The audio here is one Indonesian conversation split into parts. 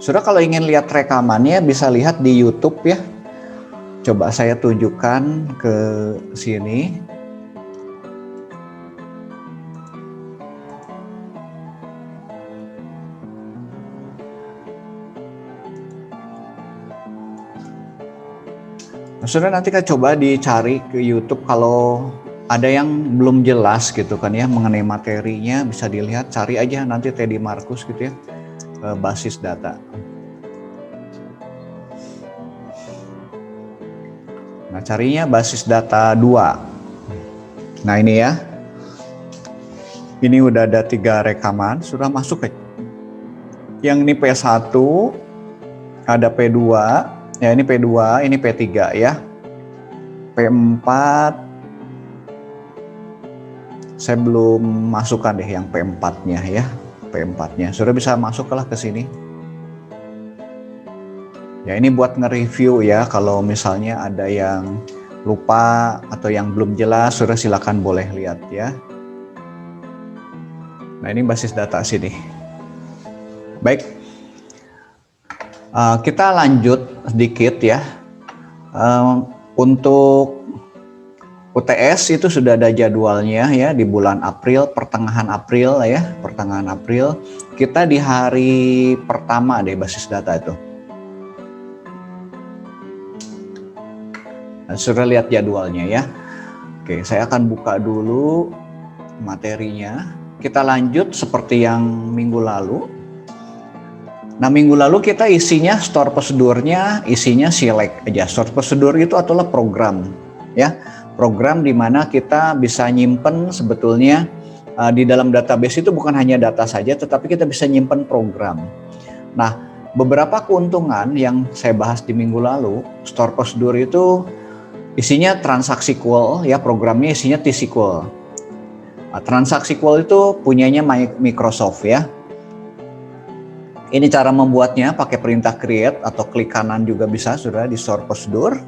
Saudara kalau ingin lihat rekamannya bisa lihat di YouTube ya. Coba saya tunjukkan ke sini. Saudara nanti kan coba dicari ke YouTube kalau ada yang belum jelas gitu kan ya mengenai materinya, bisa dilihat, cari aja nanti Teddy Marcus gitu ya, basis data. Nah carinya basis data 2. Nah ini ya, ini udah ada 3 rekaman, sudah masuk ya. Yang ini P1, ada P2, ya ini P2, ini P3 ya. P4, saya belum masukkan deh yang P4-nya ya. P4-nya, sudah bisa masuklah ke sini. Ya ini buat nge-review ya, kalau misalnya ada yang lupa atau yang belum jelas, sudah silakan boleh lihat ya. Nah ini basis data sini. Baik, kita lanjut sedikit ya. Untuk UTS itu sudah ada jadwalnya ya di bulan April, pertengahan April ya, pertengahan April. Kita di hari pertama deh basis data itu. Nah, sudah lihat jadwalnya ya. Oke, saya akan buka dulu materinya. Kita lanjut seperti yang minggu lalu. Nah minggu lalu kita isinya store prosedurnya, isinya select aja. Store prosedur itu adalah program ya, program di mana kita bisa nyimpen sebetulnya di dalam database itu bukan hanya data saja, tetapi kita bisa nyimpen program. Nah beberapa keuntungan yang saya bahas di minggu lalu, store prosedur itu isinya transaksi SQL ya, programnya isinya T-SQL. Nah, transaksi SQL itu punyanya Microsoft ya. Ini cara membuatnya pakai perintah create atau klik kanan juga bisa sudah di store prosedur.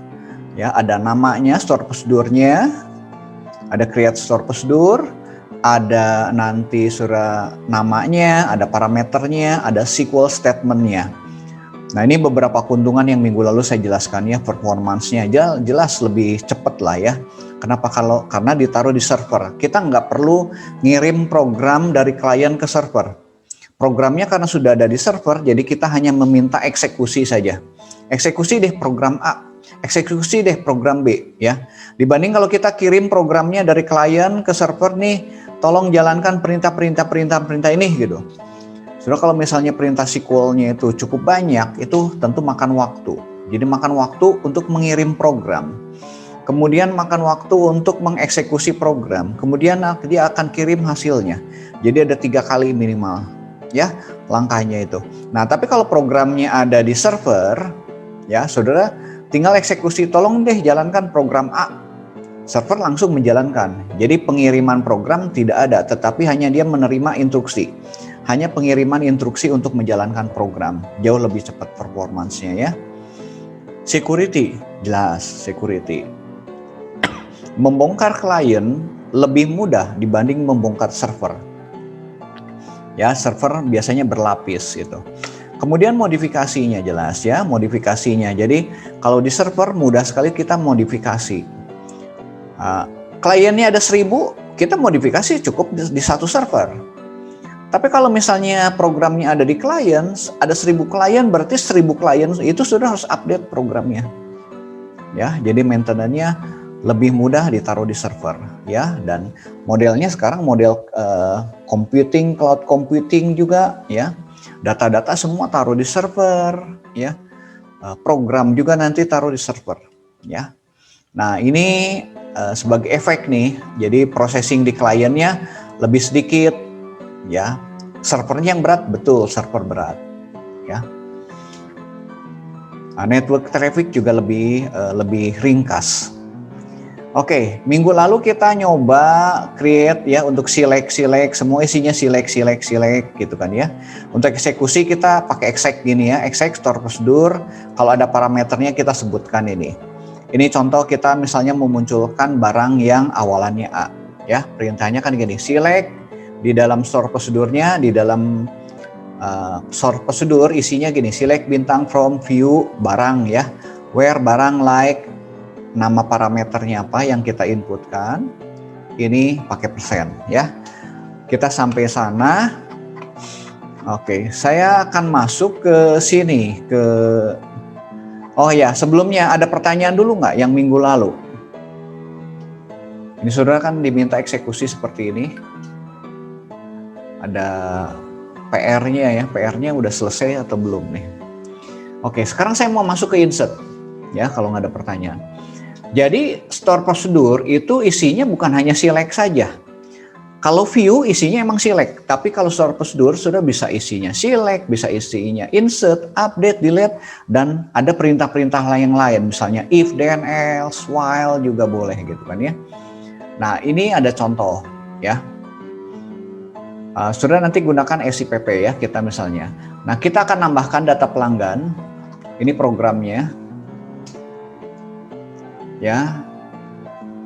Ya, ada namanya store prosedurnya, ada create store prosedur, ada nanti sudah namanya, ada parameternya, ada SQL statementnya. Nah ini beberapa keuntungan yang minggu lalu saya jelaskan ya, performance-nya jelas lebih cepat lah ya. Kenapa? Karena ditaruh di server. Kita nggak perlu ngirim program dari klien ke server. Programnya karena sudah ada di server, jadi kita hanya meminta eksekusi saja. Eksekusi deh program A, eksekusi deh program B ya. Dibanding kalau kita kirim programnya dari klien ke server nih, tolong jalankan perintah ini gitu. Sudah kalau misalnya perintah SQL-nya itu cukup banyak, itu tentu makan waktu. Jadi makan waktu untuk mengirim program. Kemudian makan waktu untuk mengeksekusi program. Kemudian dia akan kirim hasilnya. Jadi ada 3 kali minimal. Ya langkahnya itu. Nah tapi kalau programnya ada di server ya saudara tinggal eksekusi, tolong deh jalankan program A, server langsung menjalankan. Jadi pengiriman program tidak ada, tetapi hanya dia menerima instruksi, hanya pengiriman instruksi untuk menjalankan program. Jauh lebih cepat performansnya ya. Security, jelas security. Membongkar klien lebih mudah dibanding membongkar server. Ya, server biasanya berlapis gitu. Kemudian modifikasinya jelas ya, modifikasinya. Jadi kalau di server mudah sekali kita modifikasi. Kliennya ada 1000, kita modifikasi cukup di satu server. Tapi kalau misalnya programnya ada di klien, ada 1000 klien, berarti 1000 klien itu sudah harus update programnya. Ya, jadi maintenance-nya lebih mudah ditaruh di server ya, dan modelnya sekarang model computing, cloud computing juga ya. Data-data semua taruh di server ya. Program juga nanti taruh di server ya. Nah, ini sebagai efek nih. Jadi processing di kliennya lebih sedikit ya. Servernya yang berat, betul server berat ya. Network traffic juga lebih ringkas. Oke, minggu lalu kita nyoba create ya untuk select, semua isinya select gitu kan ya. Untuk eksekusi kita pakai exec gini ya, exec store prosedur. Kalau ada parameternya kita sebutkan ini. Ini contoh kita misalnya memunculkan barang yang awalannya A ya. Perintahnya kan gini, select di dalam store prosedurnya, di dalam Sort prosedur isinya gini, select bintang from view barang ya, where barang like, nama parameternya apa yang kita inputkan, ini pakai persen ya. Kita sampai sana. Oke, saya akan masuk ke sini, oh ya, sebelumnya ada pertanyaan dulu nggak yang minggu lalu? Ini saudara kan diminta eksekusi seperti ini. Ada PR-nya ya, PR-nya udah selesai atau belum nih? Oke, sekarang saya mau masuk ke insert ya, kalau nggak ada pertanyaan. Jadi store prosedur itu isinya bukan hanya select saja. Kalau view isinya emang select, tapi kalau store prosedur sudah bisa isinya select, bisa isinya insert, update, delete, dan ada perintah-perintah lain, misalnya if, then, else, while juga boleh gitu kan ya. Nah ini ada contoh ya. Sudah nanti gunakan SIPP ya kita misalnya. Nah kita akan nambahkan data pelanggan. Ini programnya. Ya,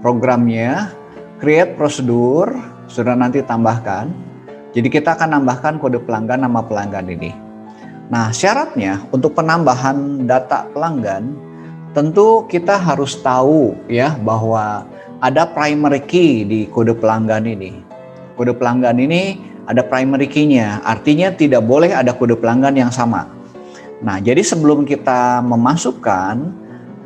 programnya create prosedur. Sudah nanti tambahkan. Jadi kita akan nambahkan kode pelanggan, nama pelanggan ini. Nah syaratnya untuk penambahan data pelanggan tentu kita harus tahu ya bahwa ada primary key di kode pelanggan ini. Kode pelanggan ini ada primary key-nya, artinya tidak boleh ada kode pelanggan yang sama. Nah jadi sebelum kita memasukkan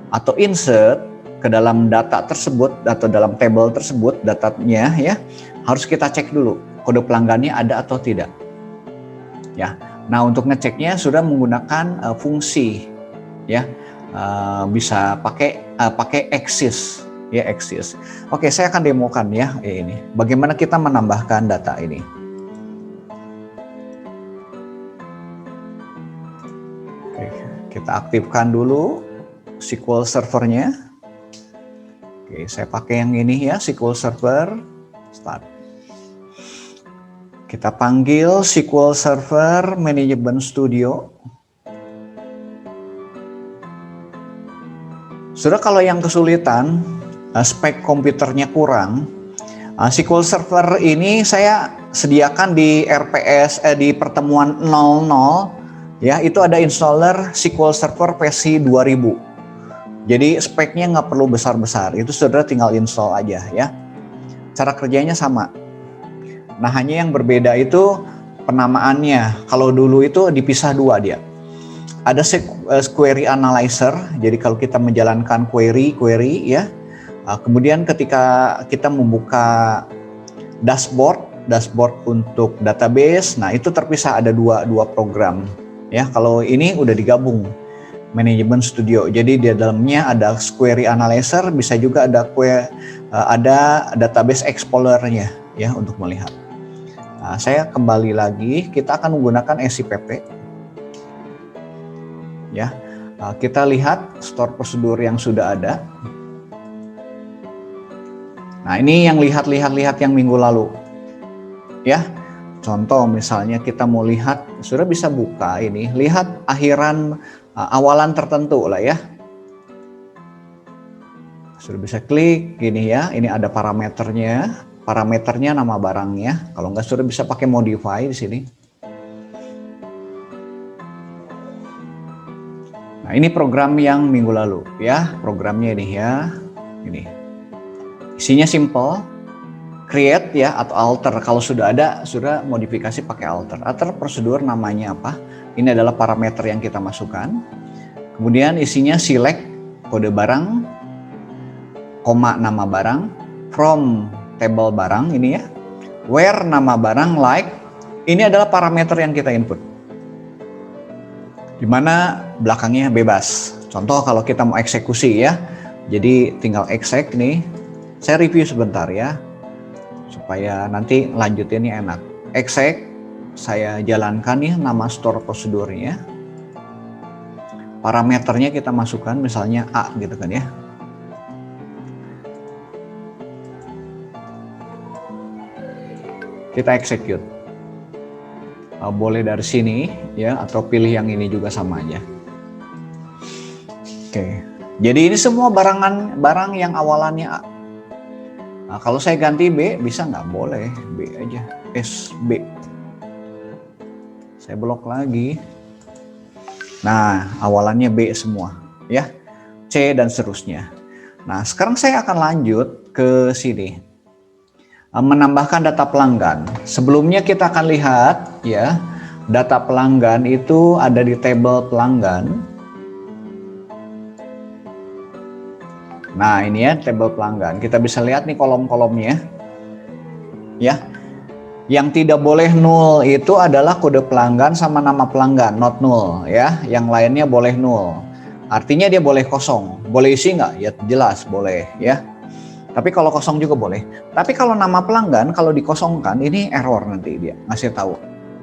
atau insert ke dalam data tersebut atau dalam table tersebut datanya ya, harus kita cek dulu kode pelanggannya ada atau tidak. Ya. Nah, untuk ngeceknya sudah menggunakan fungsi ya. Bisa pakai axis ya, axis. Oke, saya akan demokan ya ini. Bagaimana kita menambahkan data ini. Oke, kita aktifkan dulu SQL servernya. Oke, saya pakai yang ini ya, SQL Server, start. Kita panggil SQL Server Management Studio. Sudah kalau yang kesulitan, spek komputernya kurang, SQL Server ini saya sediakan di RPS, di pertemuan 00, ya itu ada installer SQL Server versi 2000. Jadi speknya nggak perlu besar-besar, itu saudara tinggal install aja ya. Cara kerjanya sama. Nah hanya yang berbeda itu penamaannya. Kalau dulu itu dipisah dua dia. Ada query analyzer. Jadi kalau kita menjalankan query ya. Kemudian ketika kita membuka dashboard untuk database, nah itu terpisah ada dua program. Ya kalau ini udah digabung. Management Studio. Jadi di dalamnya ada query analyzer, bisa juga ada database explorer-nya ya untuk melihat. Nah, saya kembali lagi, kita akan menggunakan SIPP. Ya. Kita lihat store prosedur yang sudah ada. Nah, ini yang lihat yang minggu lalu. Ya. Contoh misalnya kita mau lihat, sudah bisa buka ini, lihat akhiran awalan tertentu lah ya. Sudah bisa klik gini ya, ini ada parameternya nama barangnya. Kalau enggak sudah bisa pakai modify di sini. Nah, ini program yang minggu lalu ya, programnya ini ya. Ini. Isinya simple. Create ya atau alter. Kalau sudah ada, sudah modifikasi pakai alter. Alter prosedur namanya apa? Ini adalah parameter yang kita masukkan. Kemudian isinya select kode barang, koma nama barang, from table barang ini ya, where nama barang, like, ini adalah parameter yang kita input. Dimana belakangnya bebas. Contoh kalau kita mau eksekusi ya, jadi tinggal exec nih. Saya review sebentar ya, supaya nanti lanjutinnya enak. Exec, saya jalankan ya nama store prosedurnya. Parameternya kita masukkan misalnya A gitu kan ya. Kita execute. Boleh dari sini ya atau pilih yang ini juga sama aja. Oke. Jadi ini semua barang yang awalannya A. Nah, kalau saya ganti B bisa nggak? Boleh, B aja. SB. Saya blok lagi. Nah, awalannya B semua, ya. C dan seterusnya. Nah, sekarang saya akan lanjut ke sini. Menambahkan data pelanggan. Sebelumnya kita akan lihat, ya, data pelanggan itu ada di tabel pelanggan. Nah, ini ya tabel pelanggan. Kita bisa lihat nih kolom-kolomnya. Ya. Yang tidak boleh nol itu adalah kode pelanggan sama nama pelanggan, not null ya. Yang lainnya boleh nol. Artinya dia boleh kosong. Boleh isi nggak? Ya jelas boleh ya. Tapi kalau kosong juga boleh. Tapi kalau nama pelanggan kalau dikosongkan ini error nanti dia ngasih tahu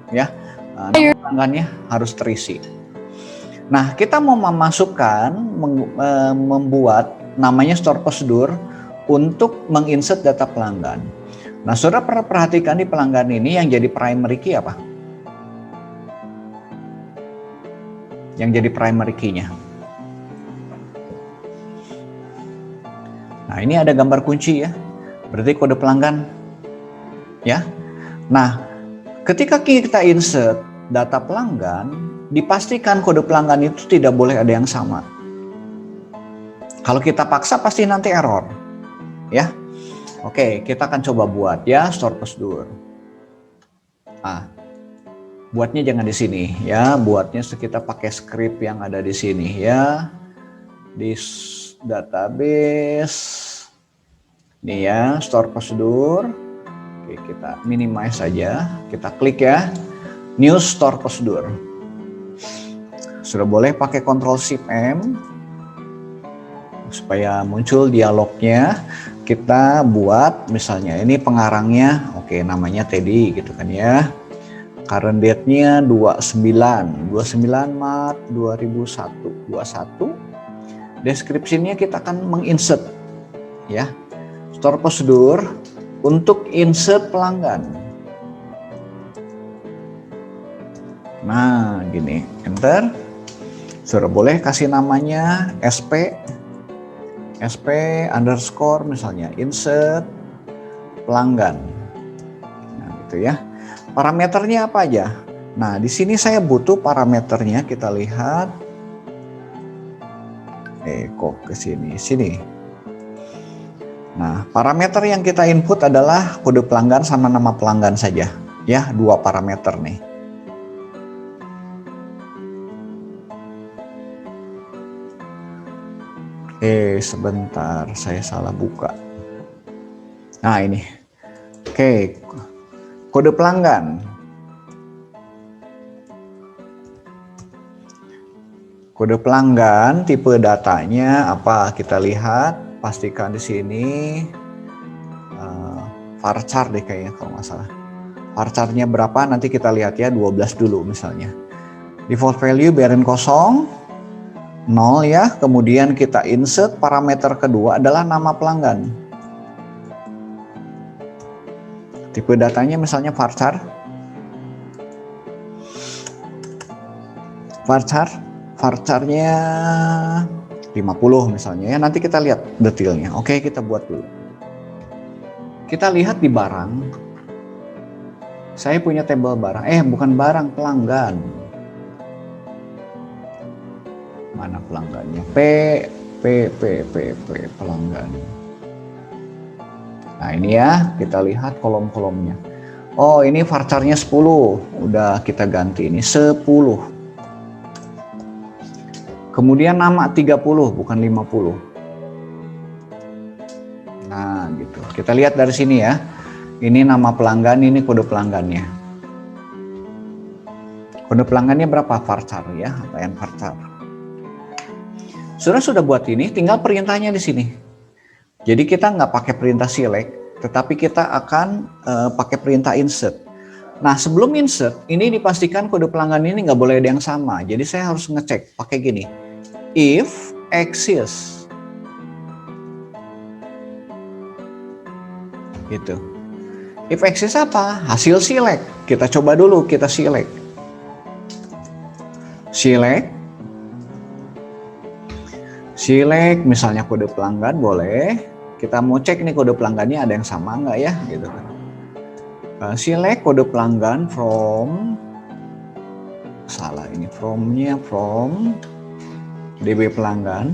ya. Nama pelanggannya harus terisi. Nah, kita mau memasukkan membuat namanya store prosedur untuk menginsert data pelanggan. Nah, saudara perhatikan di pelanggan ini yang jadi primary key apa? Yang jadi primary key-nya. Nah, ini ada gambar kunci ya. Berarti kode pelanggan. Ya. Nah, ketika kita insert data pelanggan, dipastikan kode pelanggan itu tidak boleh ada yang sama. Kalau kita paksa pasti nanti error. Ya. Oke, kita akan coba buat ya store prosedur. Nah, buatnya jangan di sini ya, buatnya kita pakai script yang ada di sini ya. Di database. Nih ya, store prosedur. Oke, kita minimize saja. Kita klik ya. New store prosedur. Sudah boleh pakai Ctrl Shift M supaya muncul dialognya. Kita buat misalnya ini pengarangnya, oke namanya Teddy gitu kan ya. Current date-nya 29 Maret 2021. Deskripsinya kita akan menginsert ya. Store prosedur untuk insert pelanggan. Nah, gini, enter. Sudah boleh kasih namanya SP underscore misalnya insert pelanggan. Nah, gitu ya. Parameternya apa aja? Nah, di sini saya butuh parameternya, kita lihat. Kok ke sini. Nah, parameter yang kita input adalah kode pelanggan sama nama pelanggan saja. Ya, 2 parameter nih. Sebentar, saya salah buka. Nah, ini. Oke, kode pelanggan. Kode pelanggan, tipe datanya apa? Kita lihat, pastikan di sini varchar deh kayaknya kalau nggak salah. Varcharnya berapa? Nanti kita lihat ya, 12 dulu misalnya. Default value biarin kosong. 0 ya, kemudian kita insert parameter kedua adalah nama pelanggan. Tipe datanya misalnya varchar. Varcharnya 50 misalnya ya, nanti kita lihat detailnya. Oke, kita buat dulu. Kita lihat di barang. Saya punya tabel barang, bukan barang, pelanggan. Mana pelanggannya? Pelanggan. Nah, ini ya, kita lihat kolom-kolomnya. Oh, ini varcharnya 10. Udah kita ganti ini 10. Kemudian nama 30 bukan 50. Nah, gitu. Kita lihat dari sini ya. Ini nama pelanggan, ini kode pelanggannya. Kode pelanggannya berapa? Varchar ya, atau n varchar. Sudah buat ini, tinggal perintahnya di sini. Jadi kita nggak pakai perintah select, tetapi kita akan pakai perintah insert. Nah, sebelum insert, ini dipastikan kode pelanggan ini nggak boleh ada yang sama. Jadi saya harus ngecek pakai gini. If exists. Gitu. If exists apa? Hasil select. Kita coba dulu, kita select. Select misalnya kode pelanggan boleh. Kita mau cek nih kode pelanggannya ada yang sama nggak ya, gitu kan. Select kode pelanggan from salah ini from-nya from DB pelanggan.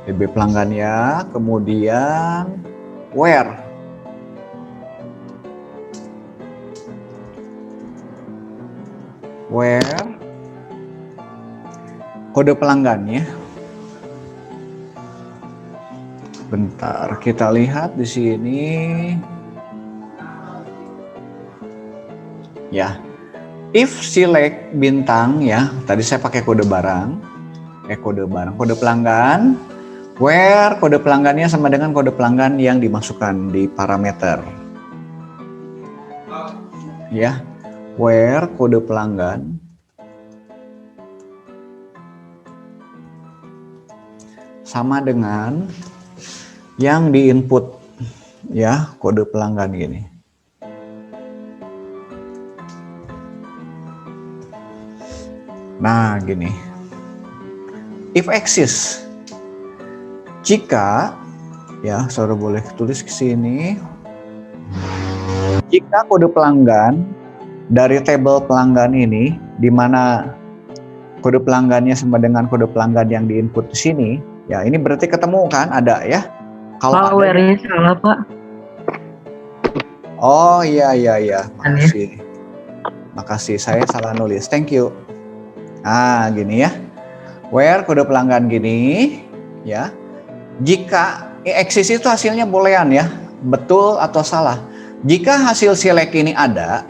DB pelanggan ya, kemudian where. Where kode pelanggannya. Bentar, kita lihat di sini. Ya, if select bintang ya, tadi saya pakai kode barang, kode pelanggan, where kode pelanggannya sama dengan kode pelanggan yang dimasukkan di parameter. Ya, where kode pelanggan sama dengan yang di input ya, kode pelanggan gini. Nah, gini. If exists, jika ya, saudara boleh tulis ke sini. Jika kode pelanggan dari tabel pelanggan ini, di mana kode pelanggannya sama dengan kode pelanggan yang di input di sini, ya ini berarti ketemu kan, ada ya. Kalau Pak, where-nya salah, Pak. Oh iya. Makasih. Makasih, saya salah nulis. Thank you. Nah, gini ya. Where kode pelanggan gini ya. Jika eksis itu hasilnya boolean ya, betul atau salah. Jika hasil select ini ada,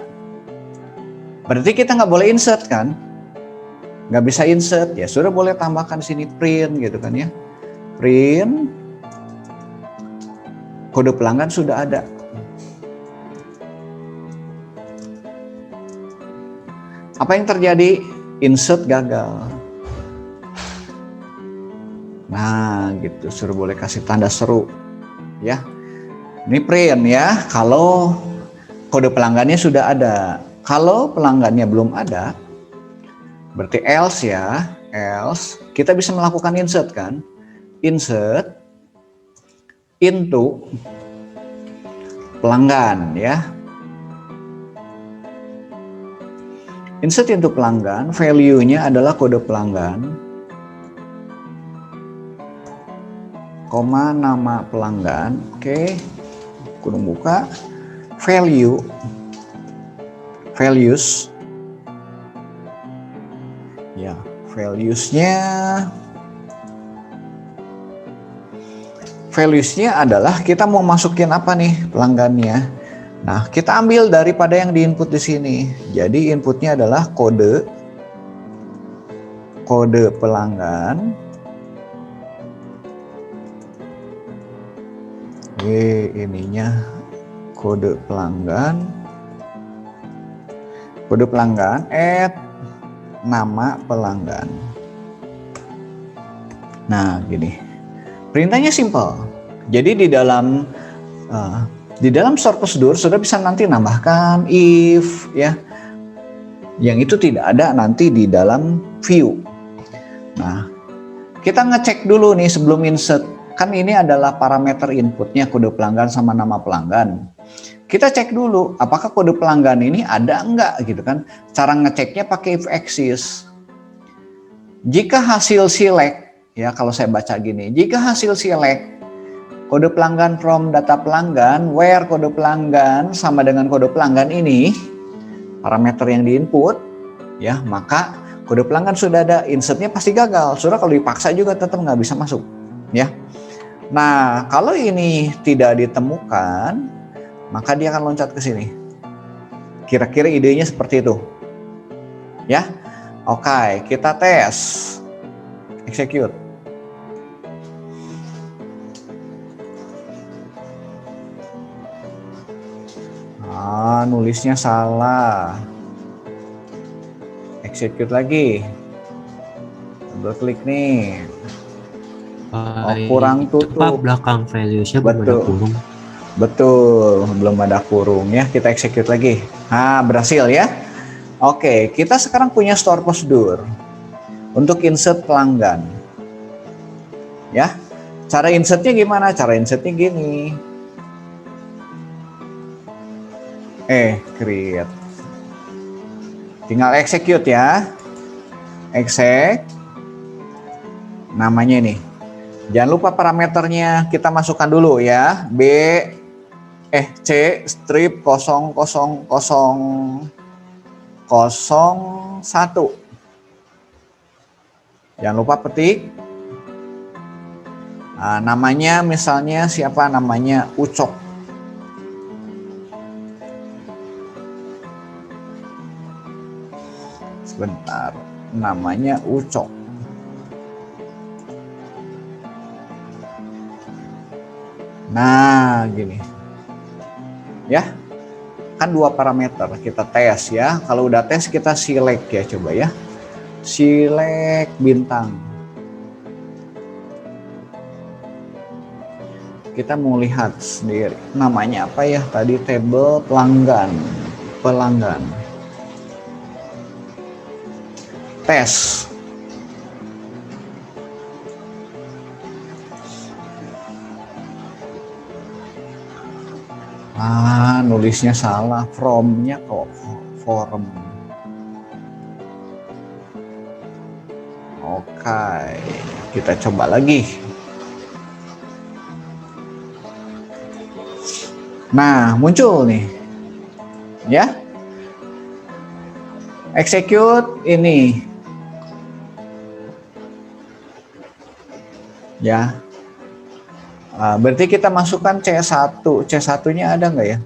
berarti kita nggak boleh insert kan? Nggak bisa insert ya, sudah boleh tambahkan sini print gitu kan ya. Print kode pelanggan sudah ada. Apa yang terjadi? Insert gagal. Nah, gitu. Suruh boleh kasih tanda seru. Ya. Ini print ya. Kalau kode pelanggannya sudah ada. Kalau pelanggannya belum ada, berarti else ya. Else. Kita bisa melakukan insert kan? Insert into pelanggan ya. Insert into pelanggan, value-nya adalah kode pelanggan, koma nama pelanggan. Oke, kurung buka, values ya, valuesnya adalah kita mau masukin apa nih pelanggannya. Nah, kita ambil daripada yang diinput di sini. Jadi inputnya adalah kode pelanggan. Ininya kode pelanggan. Kode pelanggan add nama pelanggan. Nah, gini. Perintahnya simple. Jadi di dalam store prosedur sudah bisa nanti nambahkan if ya. Yang itu tidak ada nanti di dalam view. Nah, kita ngecek dulu nih sebelum insert. Kan ini adalah parameter inputnya kode pelanggan sama nama pelanggan. Kita cek dulu apakah kode pelanggan ini ada enggak gitu kan. Cara ngeceknya pakai if exists. Jika hasil select ya, kalau saya baca gini, jika hasil select kode pelanggan from data pelanggan, where kode pelanggan sama dengan kode pelanggan ini, parameter yang diinput, ya maka kode pelanggan sudah ada, insertnya pasti gagal. Sudah kalau dipaksa juga tetap nggak bisa masuk, ya. Nah kalau ini tidak ditemukan, maka dia akan loncat ke sini. Kira-kira idenya seperti itu, ya. Oke, kita tes, execute. Nulisnya salah. Execute lagi. Double klik nih. Kurang tutup. Belakang values-nya belum ada kurung. Betul, belum ada kurung ya. Kita execute lagi. Nah, berhasil ya. Oke, kita sekarang punya store prosedur untuk insert pelanggan. Ya. Cara insertnya gimana? Cara insertnya gini. Create. Tinggal execute ya. Exec. Namanya ini. Jangan lupa parameternya kita masukkan dulu ya. C strip 00001. Jangan lupa petik. Nah, namanya misalnya siapa? Namanya Ucok. Sebentar. Namanya Ucok. Nah, gini. Ya. Kan 2 parameter kita tes ya. Kalau udah tes kita select ya, coba ya. Select bintang. Kita mau lihat sendiri. Namanya apa ya? Tadi table pelanggan. Tes. Nulisnya salah. From-nya kok form. Oke, kita coba lagi. Nah, muncul nih. Ya. Execute ini. Ya. Berarti kita masukkan C1. C1-nya ada nggak ya?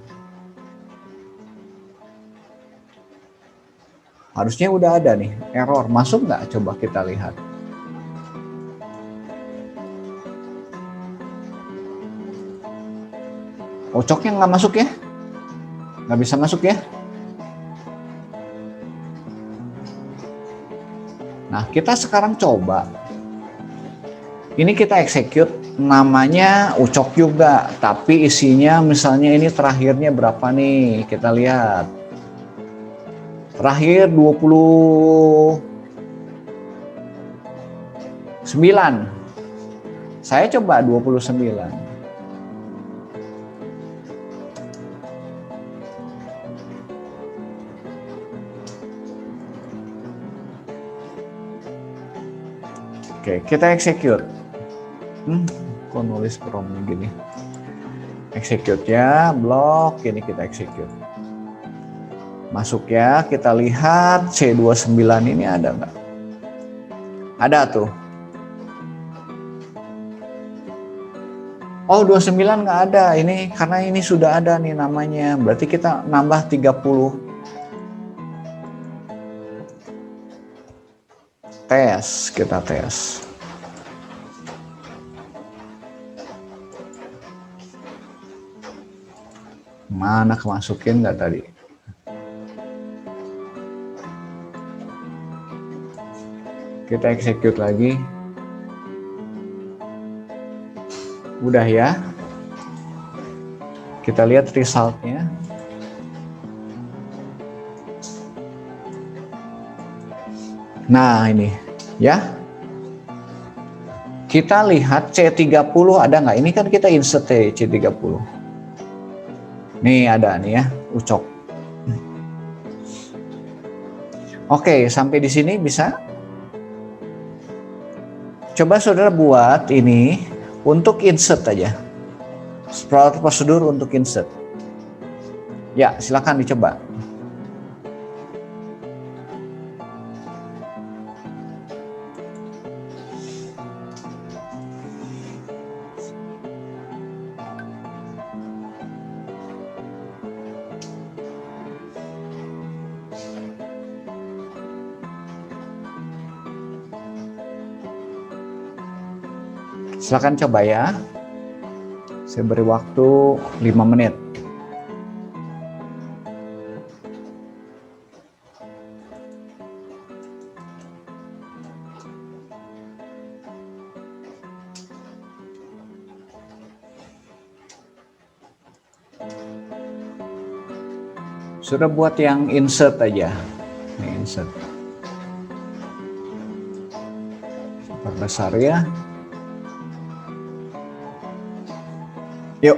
Harusnya udah ada nih. Error. Masuk nggak? Coba kita lihat. Ucoknya nggak masuk ya? Nggak bisa masuk ya? Nah, kita sekarang coba. Ini kita execute, namanya Ucok juga, tapi isinya misalnya ini terakhirnya berapa nih? Kita lihat. Terakhir 29. Saya coba 29. Oke, kita execute. Kok nulis promnya gini? Execute ya, blok, ini kita execute. Masuk ya, kita lihat C29 ini ada nggak? Ada tuh. Oh, 29 nggak ada. Ini karena ini sudah ada nih namanya. Berarti kita nambah 30. Tes, kita tes. Mana kemasukin nggak tadi? Kita execute lagi. Udah ya. Kita lihat resultnya. Nah ini ya. Kita lihat C30 ada nggak? Ini kan kita insert C30. Nih ada nih ya, Ucok. Oke, sampai di sini bisa. Coba saudara buat ini untuk insert aja. Prosedur untuk insert. Ya, silakan dicoba. Silakan coba ya. Saya beri waktu 5 menit. Sudah buat yang insert aja. Ini insert. Perbesar ya. Yuk.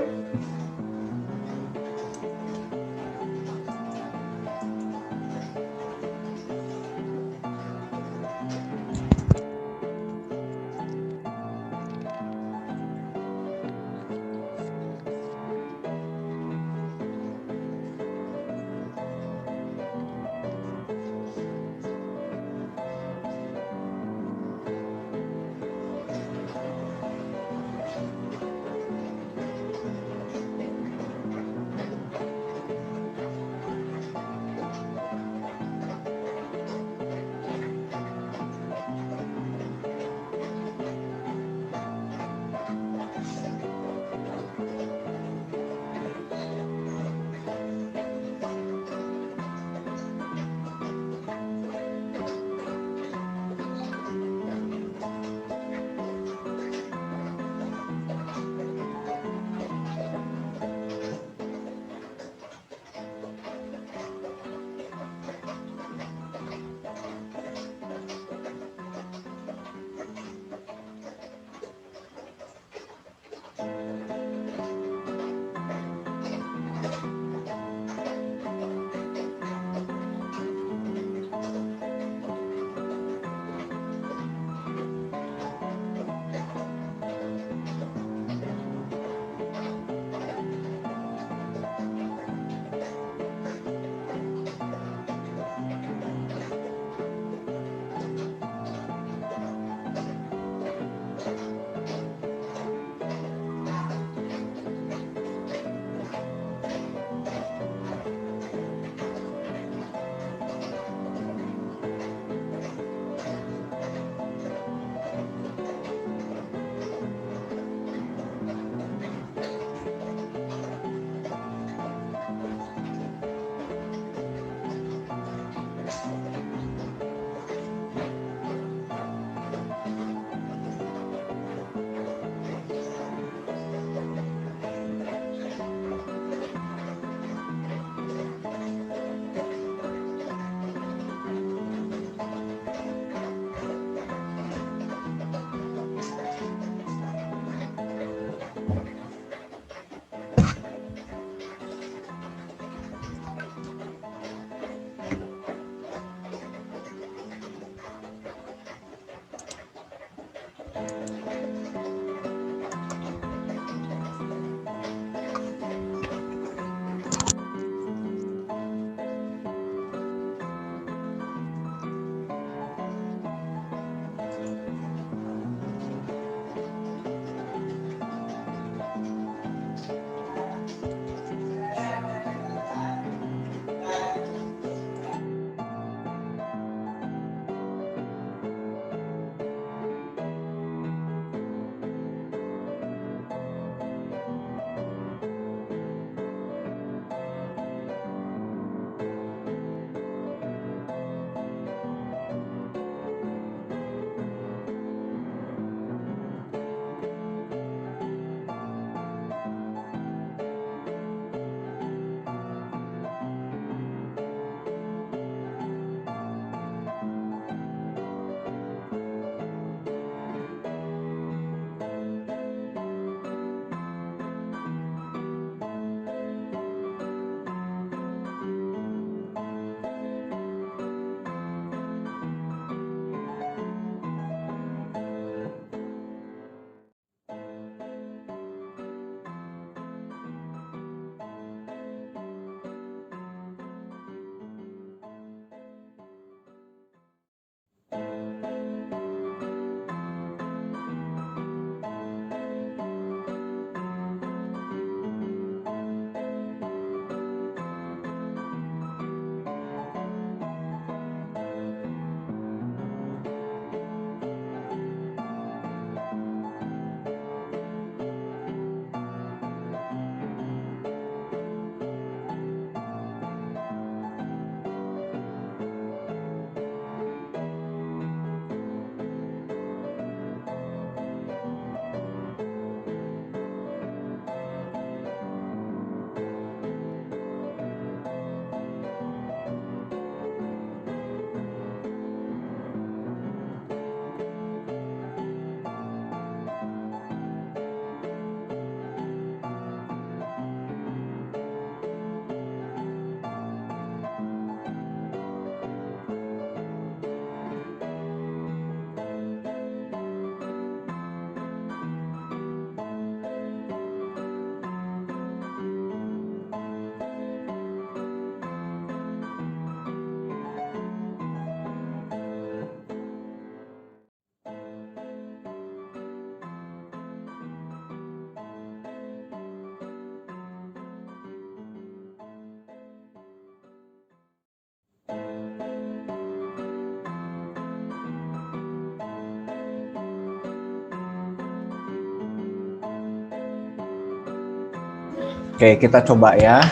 Oke, kita coba ya.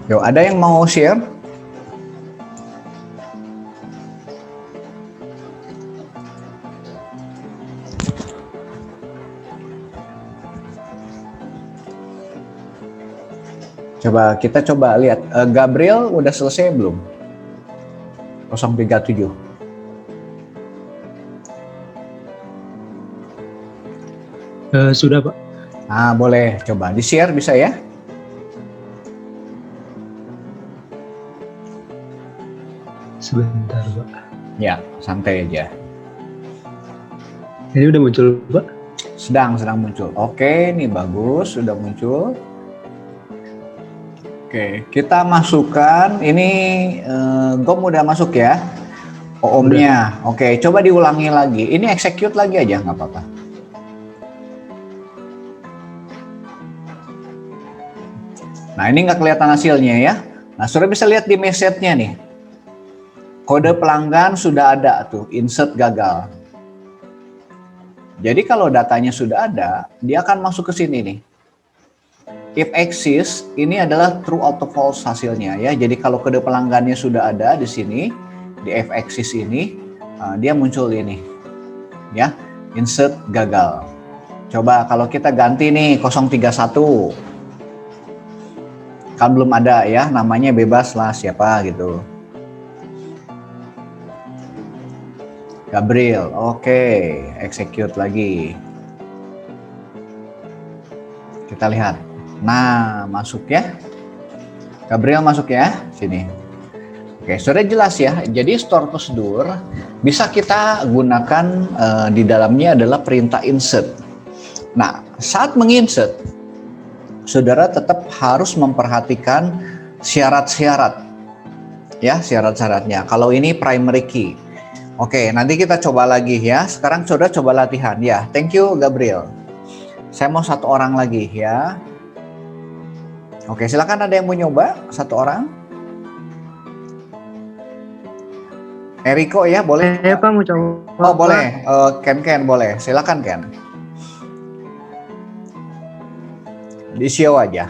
Yuk, ada yang mau share? Kita coba lihat. Gabriel udah selesai belum? 037. Sudah Pak. Nah, boleh coba di-share bisa ya? Sebentar Pak. Ya, santai aja. Ini udah muncul Pak? Sedang muncul. Oke, ini bagus, sudah muncul. Oke, kita masukkan. Ini GOM udah masuk ya? OOM-nya. Oke, coba diulangi lagi. Ini execute lagi aja, nggak apa-apa. Nah, ini nggak kelihatan hasilnya ya. Nah, sudah bisa lihat di message-nya nih. Kode pelanggan sudah ada tuh, insert gagal. Jadi kalau datanya sudah ada, dia akan masuk ke sini nih. If exists, ini adalah true atau false hasilnya ya. Jadi kalau kode pelanggannya sudah ada di sini, di if exists ini, dia muncul ini. Ya, insert gagal. Coba kalau kita ganti nih 031. Kan belum ada ya, namanya bebas lah siapa gitu. Gabriel, oke, execute lagi. Kita lihat. Nah, masuk ya. Gabriel masuk ya, sini. Oke, sudah jelas ya. Jadi store prosedur bisa kita gunakan di dalamnya adalah perintah insert. Nah, saat menginsert, saudara tetap harus memperhatikan syarat-syarat. Ya, syarat-syaratnya. Kalau ini primary key. Oke, nanti kita coba lagi ya. Sekarang saudara coba latihan ya. Thank you Gabriel. Saya mau satu orang lagi ya. Oke, silakan ada yang mau nyoba satu orang. Eriko ya, boleh? Saya Pak mau coba. Oh boleh, Ken boleh. Silakan Ken. Di show aja.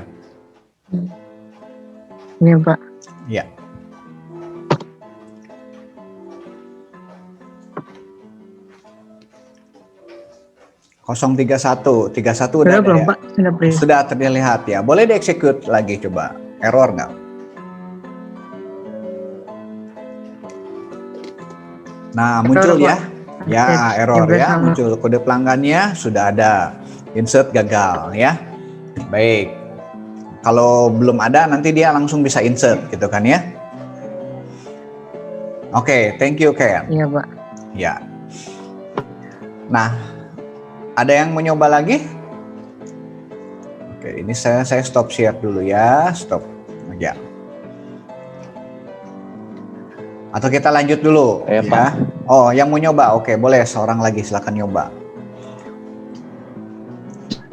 Ini Pak. Ya. Kosong 31 udah ada belum ya? Pak? Sudah beri. Sudah terlihat ya. Boleh di-execute lagi coba. Error nggak? Nah, muncul ya. Ya, error ya. Muncul kode pelanggannya sudah ada. Insert gagal ya. Baik. Kalau belum ada nanti dia langsung bisa insert gitu kan ya. Oke, thank you Ken. Iya Pak. Ya. Nah, ada yang mau nyoba lagi? Oke, ini saya stop share dulu ya, stop aja. Atau kita lanjut dulu ya. Pak. Oh, yang mau nyoba, oke boleh seorang lagi silakan nyoba.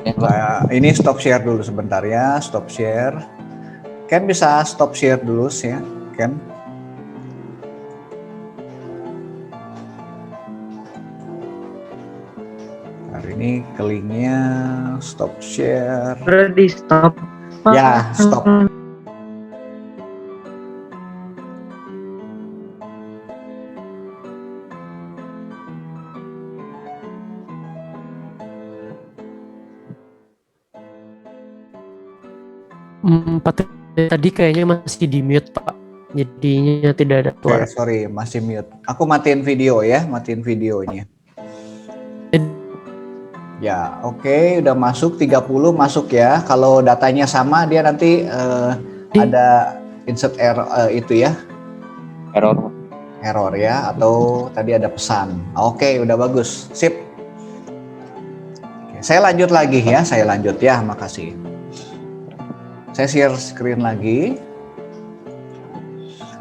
Ya, Pak. Ini stop share dulu sebentar ya, stop share. Ken bisa stop share dulu sih ya, Ken. Ini kelingnya stop share. Sudah di stop. Ya, stop. Tadi kayaknya masih di mute Pak, jadinya tidak ada suara. Sorry, masih mute. Aku matiin video ya, matiin videonya. Ya, oke, udah masuk 30 masuk ya. Kalau datanya sama dia nanti ada insert error itu ya. Error ya, atau tadi ada pesan. Oke, udah bagus. Sip. Oke, saya lanjut lagi ya, saya lanjut ya, makasih. Saya share screen lagi.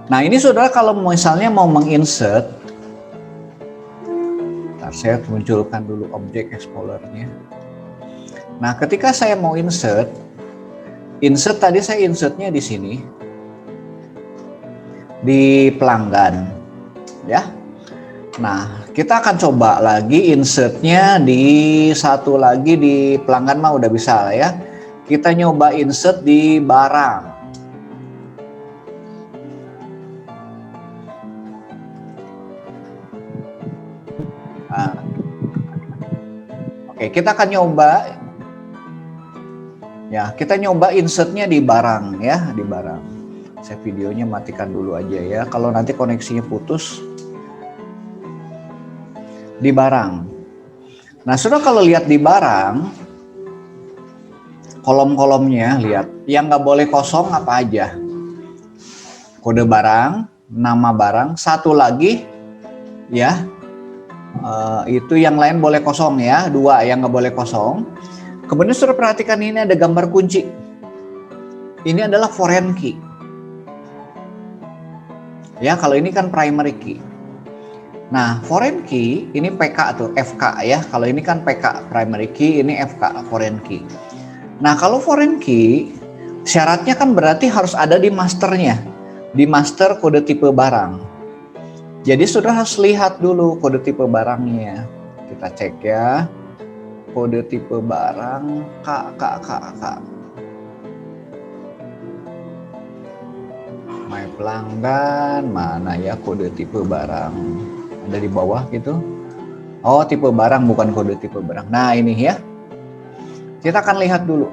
Nah, ini saudara kalau misalnya mau menginsert, saya munculkan dulu objek explorer-nya. Nah, ketika saya mau insert tadi saya insertnya di sini, di pelanggan, ya. Nah, kita akan coba lagi insertnya di satu lagi di pelanggan mah udah bisa lah ya. Kita nyoba insert di barang. Nah, oke, kita akan nyoba. Ya, kita nyoba insertnya di barang ya, di barang. Saya videonya matikan dulu aja ya. Kalau nanti koneksinya putus. Di barang. Nah, sudah kalau lihat di barang, kolom-kolomnya lihat. Yang nggak boleh kosong apa aja? Kode barang, nama barang, satu lagi ya. Itu yang lain boleh kosong ya. Dua yang nggak boleh kosong. Kemudian sudah perhatikan ini ada gambar kunci. Ini adalah foreign key. Ya, kalau ini kan primary key. Nah, foreign key ini PK tuh, FK ya. Kalau ini kan PK primary key, ini FK foreign key. Nah, kalau foreign key syaratnya kan berarti harus ada di masternya. Di master kode tipe barang. Jadi sudah harus lihat dulu kode tipe barangnya. Kita cek ya. Kode tipe barang K. My pelanggan, mana ya kode tipe barang? Ada di bawah gitu. Oh, tipe barang bukan kode tipe barang. Nah, ini ya. Kita akan lihat dulu.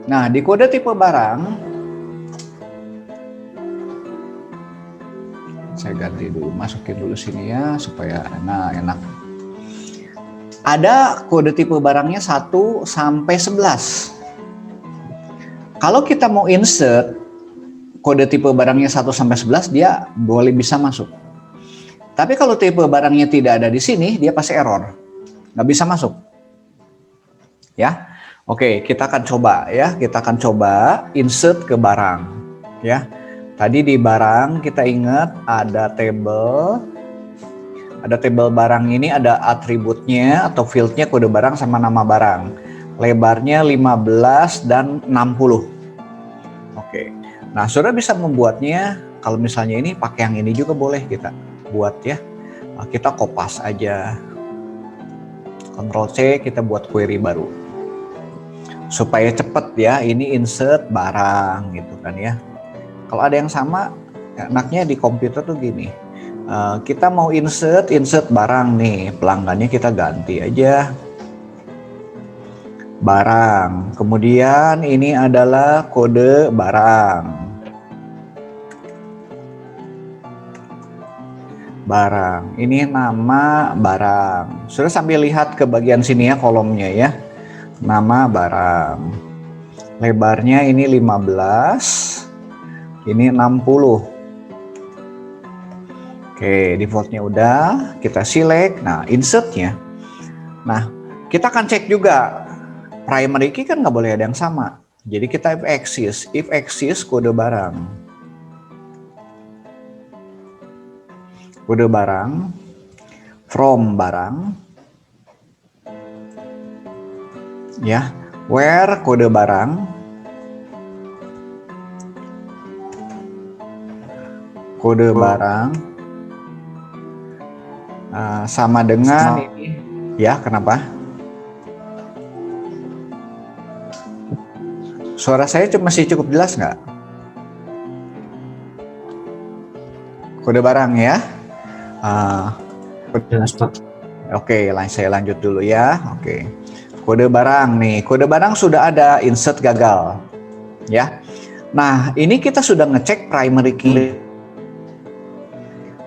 Nah, di kode tipe barang saya ganti dulu, masukin dulu sini ya supaya enak. Ada kode tipe barangnya 1 sampai 11. Kalau kita mau insert kode tipe barangnya 1 sampai 11, dia boleh bisa masuk. Tapi kalau tipe barangnya tidak ada di sini, dia pasti error. Nggak bisa masuk. Ya. Oke, kita akan coba ya. Kita akan coba insert ke barang. Ya. Tadi di barang kita ingat ada table. Ada table barang ini ada atributnya atau fieldnya kode barang sama nama barang. Lebarnya 15 dan 60. Oke. Nah, saudara bisa membuatnya, kalau misalnya ini pakai yang ini juga boleh kita buat ya. Nah, kita kopas aja. Ctrl C, kita buat query baru. Supaya cepet ya, ini insert barang gitu kan ya. Kalau ada yang sama, enaknya di komputer tuh gini. Kita mau insert barang nih, pelanggannya kita ganti aja. Barang, kemudian ini adalah kode barang. Barang, ini nama barang. Sudah sambil lihat ke bagian sini ya kolomnya ya. Nama barang. Lebarnya ini 15. Ini 60. Oke, defaultnya udah. Kita select. Nah, insertnya. Nah, kita akan cek juga. Primary key kan nggak boleh ada yang sama. Jadi kita if exists kode barang. Kode barang, from barang, ya, where kode barang, kode barang, sama dengan ini, ya, kenapa? Suara saya masih cukup jelas nggak? Kode barang ya. Jelas Pak. Oke, saya lanjut dulu ya. Oke. Kode barang nih. Kode barang sudah ada, insert gagal. Ya. Nah, ini kita sudah ngecek primary key.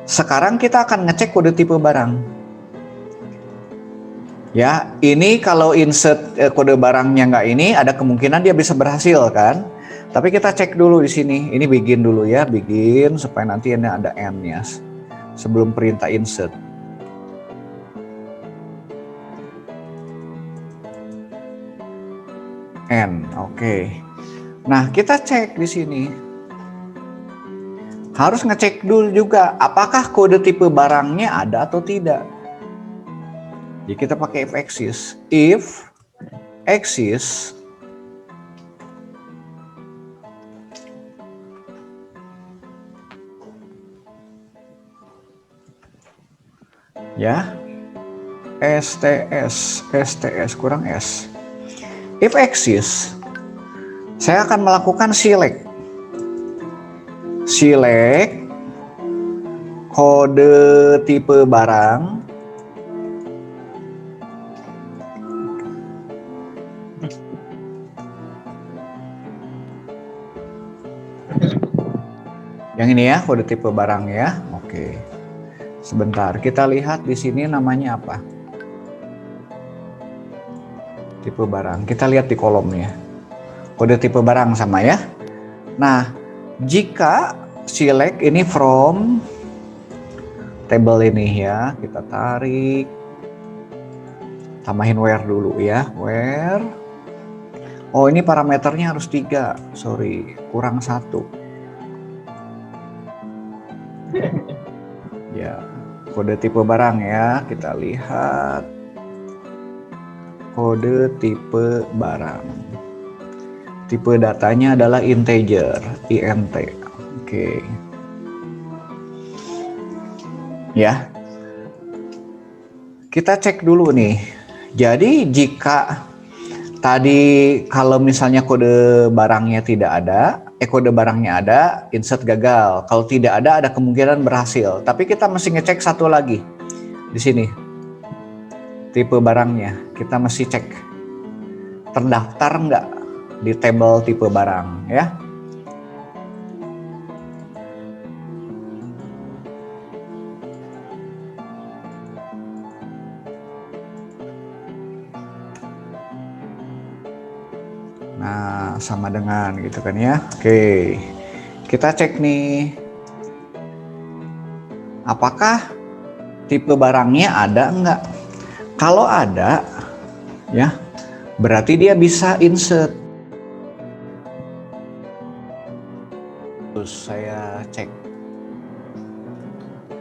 Sekarang kita akan ngecek kode tipe barang. Ya, ini kalau insert kode barangnya nggak ini, ada kemungkinan dia bisa berhasil kan? Tapi kita cek dulu di sini. Ini begin dulu ya, begin supaya nanti ini ada N-nya sebelum perintah insert. N, oke. Nah, kita cek di sini. Harus ngecek dulu juga apakah kode tipe barangnya ada atau tidak. Jadi kita pakai if exists. If exists Ya, STS kurang S. If exists, saya akan melakukan select kode tipe barang yang ini ya, kode tipe barang ya. Oke. Sebentar, kita lihat di sini namanya apa. Tipe barang. Kita lihat di kolomnya. Kode tipe barang sama ya. Nah, jika select ini from table ini ya, kita tarik. Tambahin where dulu ya, where. Oh, ini parameternya harus 3. Sorry, kurang 1. Ya, kode tipe barang ya, kita lihat kode tipe barang. Tipe datanya adalah integer, int. Oke. Ya. Kita cek dulu nih. Jadi jika tadi kalau misalnya kode barangnya tidak ada, kode barangnya ada, insert gagal. Kalau tidak ada kemungkinan berhasil. Tapi kita mesti ngecek satu lagi di sini. Tipe barangnya, kita mesti cek terdaftar nggak di tabel tipe barang ya. Nah, sama dengan gitu kan ya. Oke, kita cek nih, apakah tipe barangnya ada enggak? Kalau ada, ya, berarti dia bisa insert. Terus saya cek.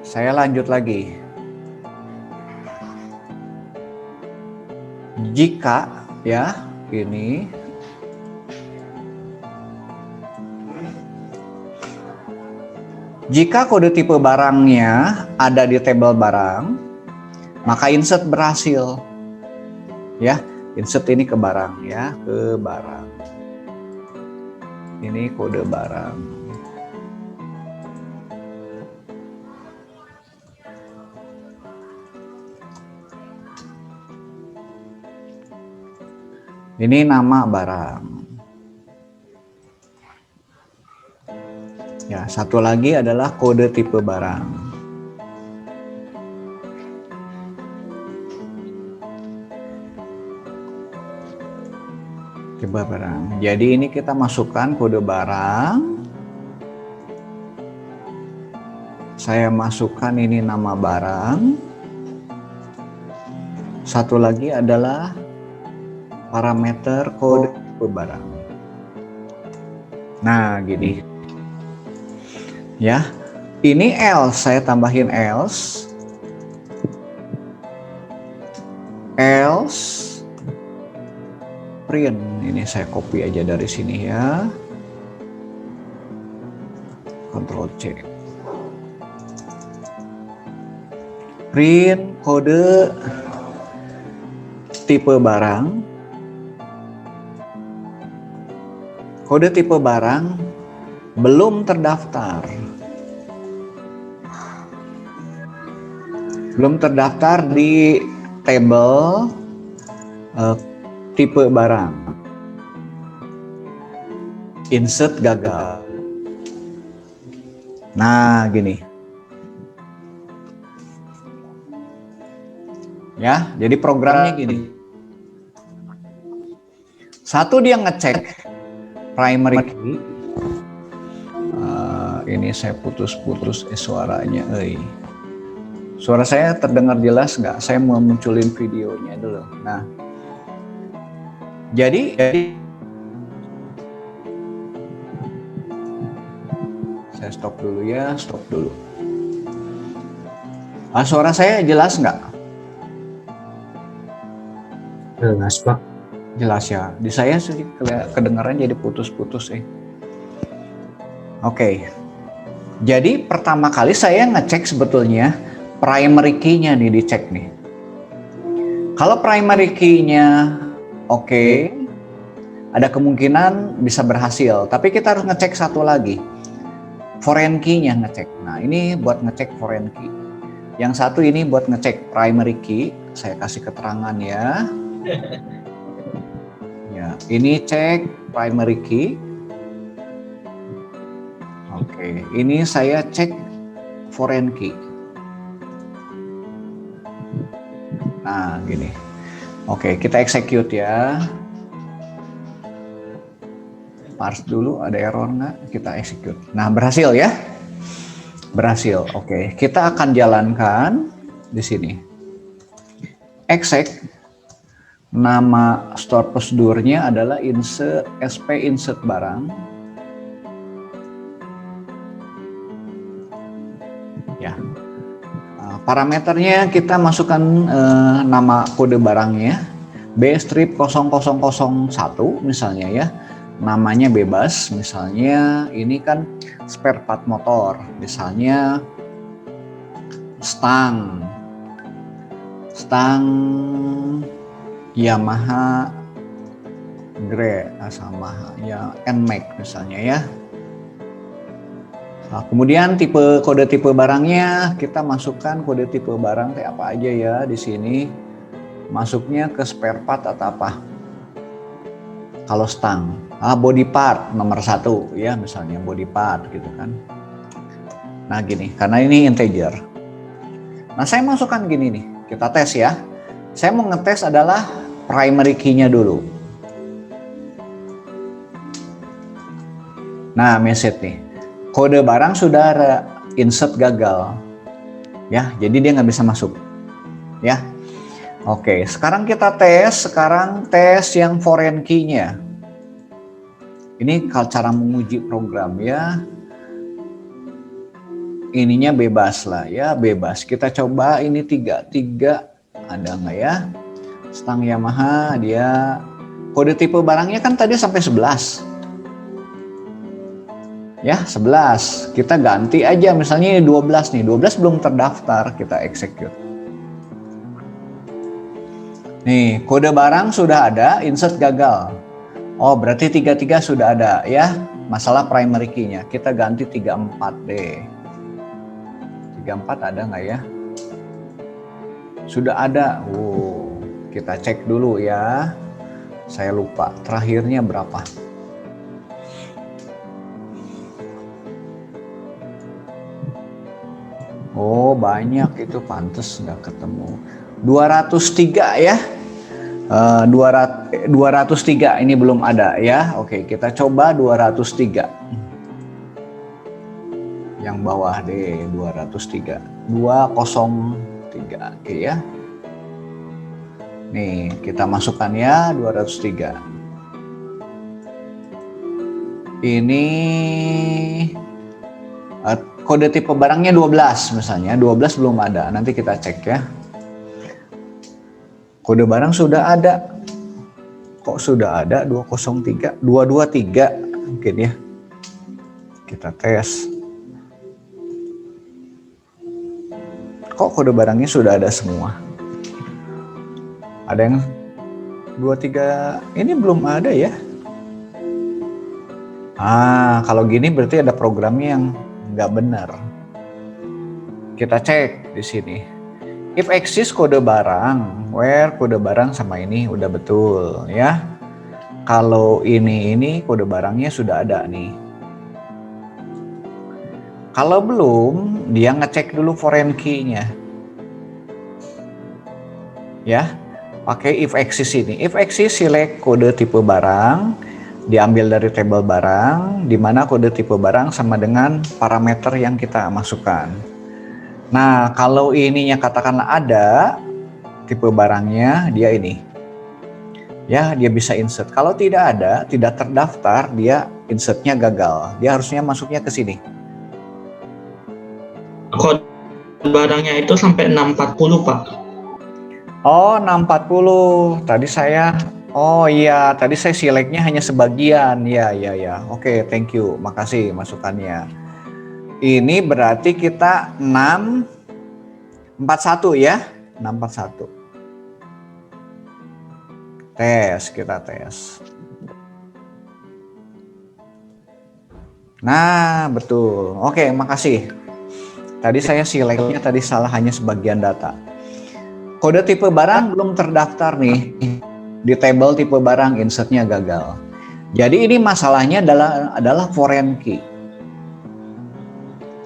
Saya lanjut lagi. Jika, ya, ini jika kode tipe barangnya ada di tabel barang, maka insert berhasil. Ya, insert ini ke barang ya, ke barang. Ini kode barang. Ini nama barang. Ya, satu lagi adalah kode tipe barang. Tipe barang. Jadi ini kita masukkan kode barang. Saya masukkan ini nama barang. Satu lagi adalah parameter kode tipe barang. Nah, gini. Ya, ini else, saya tambahin else print. Ini saya copy aja dari sini ya, Ctrl C. Print kode tipe barang. Kode tipe barang belum terdaftar. Belum terdaftar di tabel tipe barang. Insert gagal. Nah, gini. Ya, jadi programnya gini. Satu, dia ngecek primary key. Ini saya putus-putus suaranya. Suara saya terdengar jelas nggak? Saya mau munculin videonya dulu. Nah, jadi saya stop dulu ya, stop dulu. Suara saya jelas nggak? Jelas, Pak. Jelas ya. Di saya sih kedengaran jadi putus-putus. Oke. Jadi pertama kali saya ngecek sebetulnya primary key-nya nih dicek nih. Kalau primary key-nya oke, ada kemungkinan bisa berhasil. Tapi kita harus ngecek satu lagi, foreign key-nya ngecek. Nah ini buat ngecek foreign key. Yang satu ini buat ngecek primary key. Saya kasih keterangan ya. Ya, ini cek primary key. Oke, ini saya cek foreign key. Nah, gini. Oke, kita execute ya. Parse dulu, ada error nggak? Kita execute. Nah, berhasil ya? Berhasil. Oke, kita akan jalankan di sini. Exec. Nama store prosedurnya adalah insert sp insert barang. Ya, parameternya kita masukkan nama kode barangnya B strip 0001 misalnya ya, namanya bebas, misalnya ini kan spare part motor, misalnya stang Yamaha sama ya NMAX misalnya ya. Nah, kemudian kode tipe barangnya kita masukkan kode tipe barang kayak apa aja ya di sini. Masuknya ke spare part atau apa? Kalau stang, body part nomor 1 ya misalnya body part gitu kan. Nah gini, karena ini integer. Nah saya masukkan gini nih, kita tes ya. Saya mau ngetes adalah primary key-nya dulu. Nah message nih. Kode barang sudah insert gagal, ya, jadi dia nggak bisa masuk, ya. Oke, sekarang kita tes, yang foreign key-nya. Ini cara menguji program ya. Ininya bebas lah ya, bebas. Kita coba ini tiga ada nggak ya? Stang Yamaha dia kode tipe barangnya kan tadi sampai 11. Ya 11, kita ganti aja misalnya ini 12 nih, 12 belum terdaftar, kita execute. Nih kode barang sudah ada, insert gagal. Oh berarti 33 sudah ada ya, masalah primary key-nya. Kita ganti 34 deh. 34 ada nggak ya? Sudah ada. Kita cek dulu ya. Saya lupa terakhirnya berapa. Oh banyak itu, pantes nggak ketemu. 203 ya. 203 ini belum ada ya. Oke kita coba 203. Yang bawah deh 203. 203 oke ya. Nih kita masukkan ya 203. Ini kode tipe barangnya 12 misalnya, 12 belum ada, nanti kita cek ya. Kode barang sudah ada. Kok sudah ada 203, 223 mungkin ya. Kita tes. Kok kode barangnya sudah ada semua? Ada yang 23 ini belum ada ya. Kalau gini berarti ada programnya yang nggak benar. Kita cek di sini. If exists kode barang, where kode barang sama ini udah betul ya. Kalau ini kode barangnya sudah ada nih. Kalau belum, dia ngecek dulu foreign key-nya. Ya, pakai if exists ini. If exists select kode tipe barang. Diambil dari tabel barang, di mana kode tipe barang sama dengan parameter yang kita masukkan. Nah, kalau ininya katakanlah ada tipe barangnya, dia ini. Ya, dia bisa insert. Kalau tidak ada, tidak terdaftar, dia insertnya gagal. Dia harusnya masuknya ke sini. Kode barangnya itu sampai 640, Pak. Oh, 640. Tadi saya oh iya, tadi saya selectnya hanya sebagian. Ya. Oke, thank you. Makasih masukannya. Ini berarti kita 6 41 ya. 641. Kita tes. Nah, betul. Oke, makasih. Tadi saya select-nya tadi salah hanya sebagian data. Kode tipe barang belum terdaftar nih. Di tabel tipe barang insertnya gagal. Jadi ini masalahnya adalah foreign key.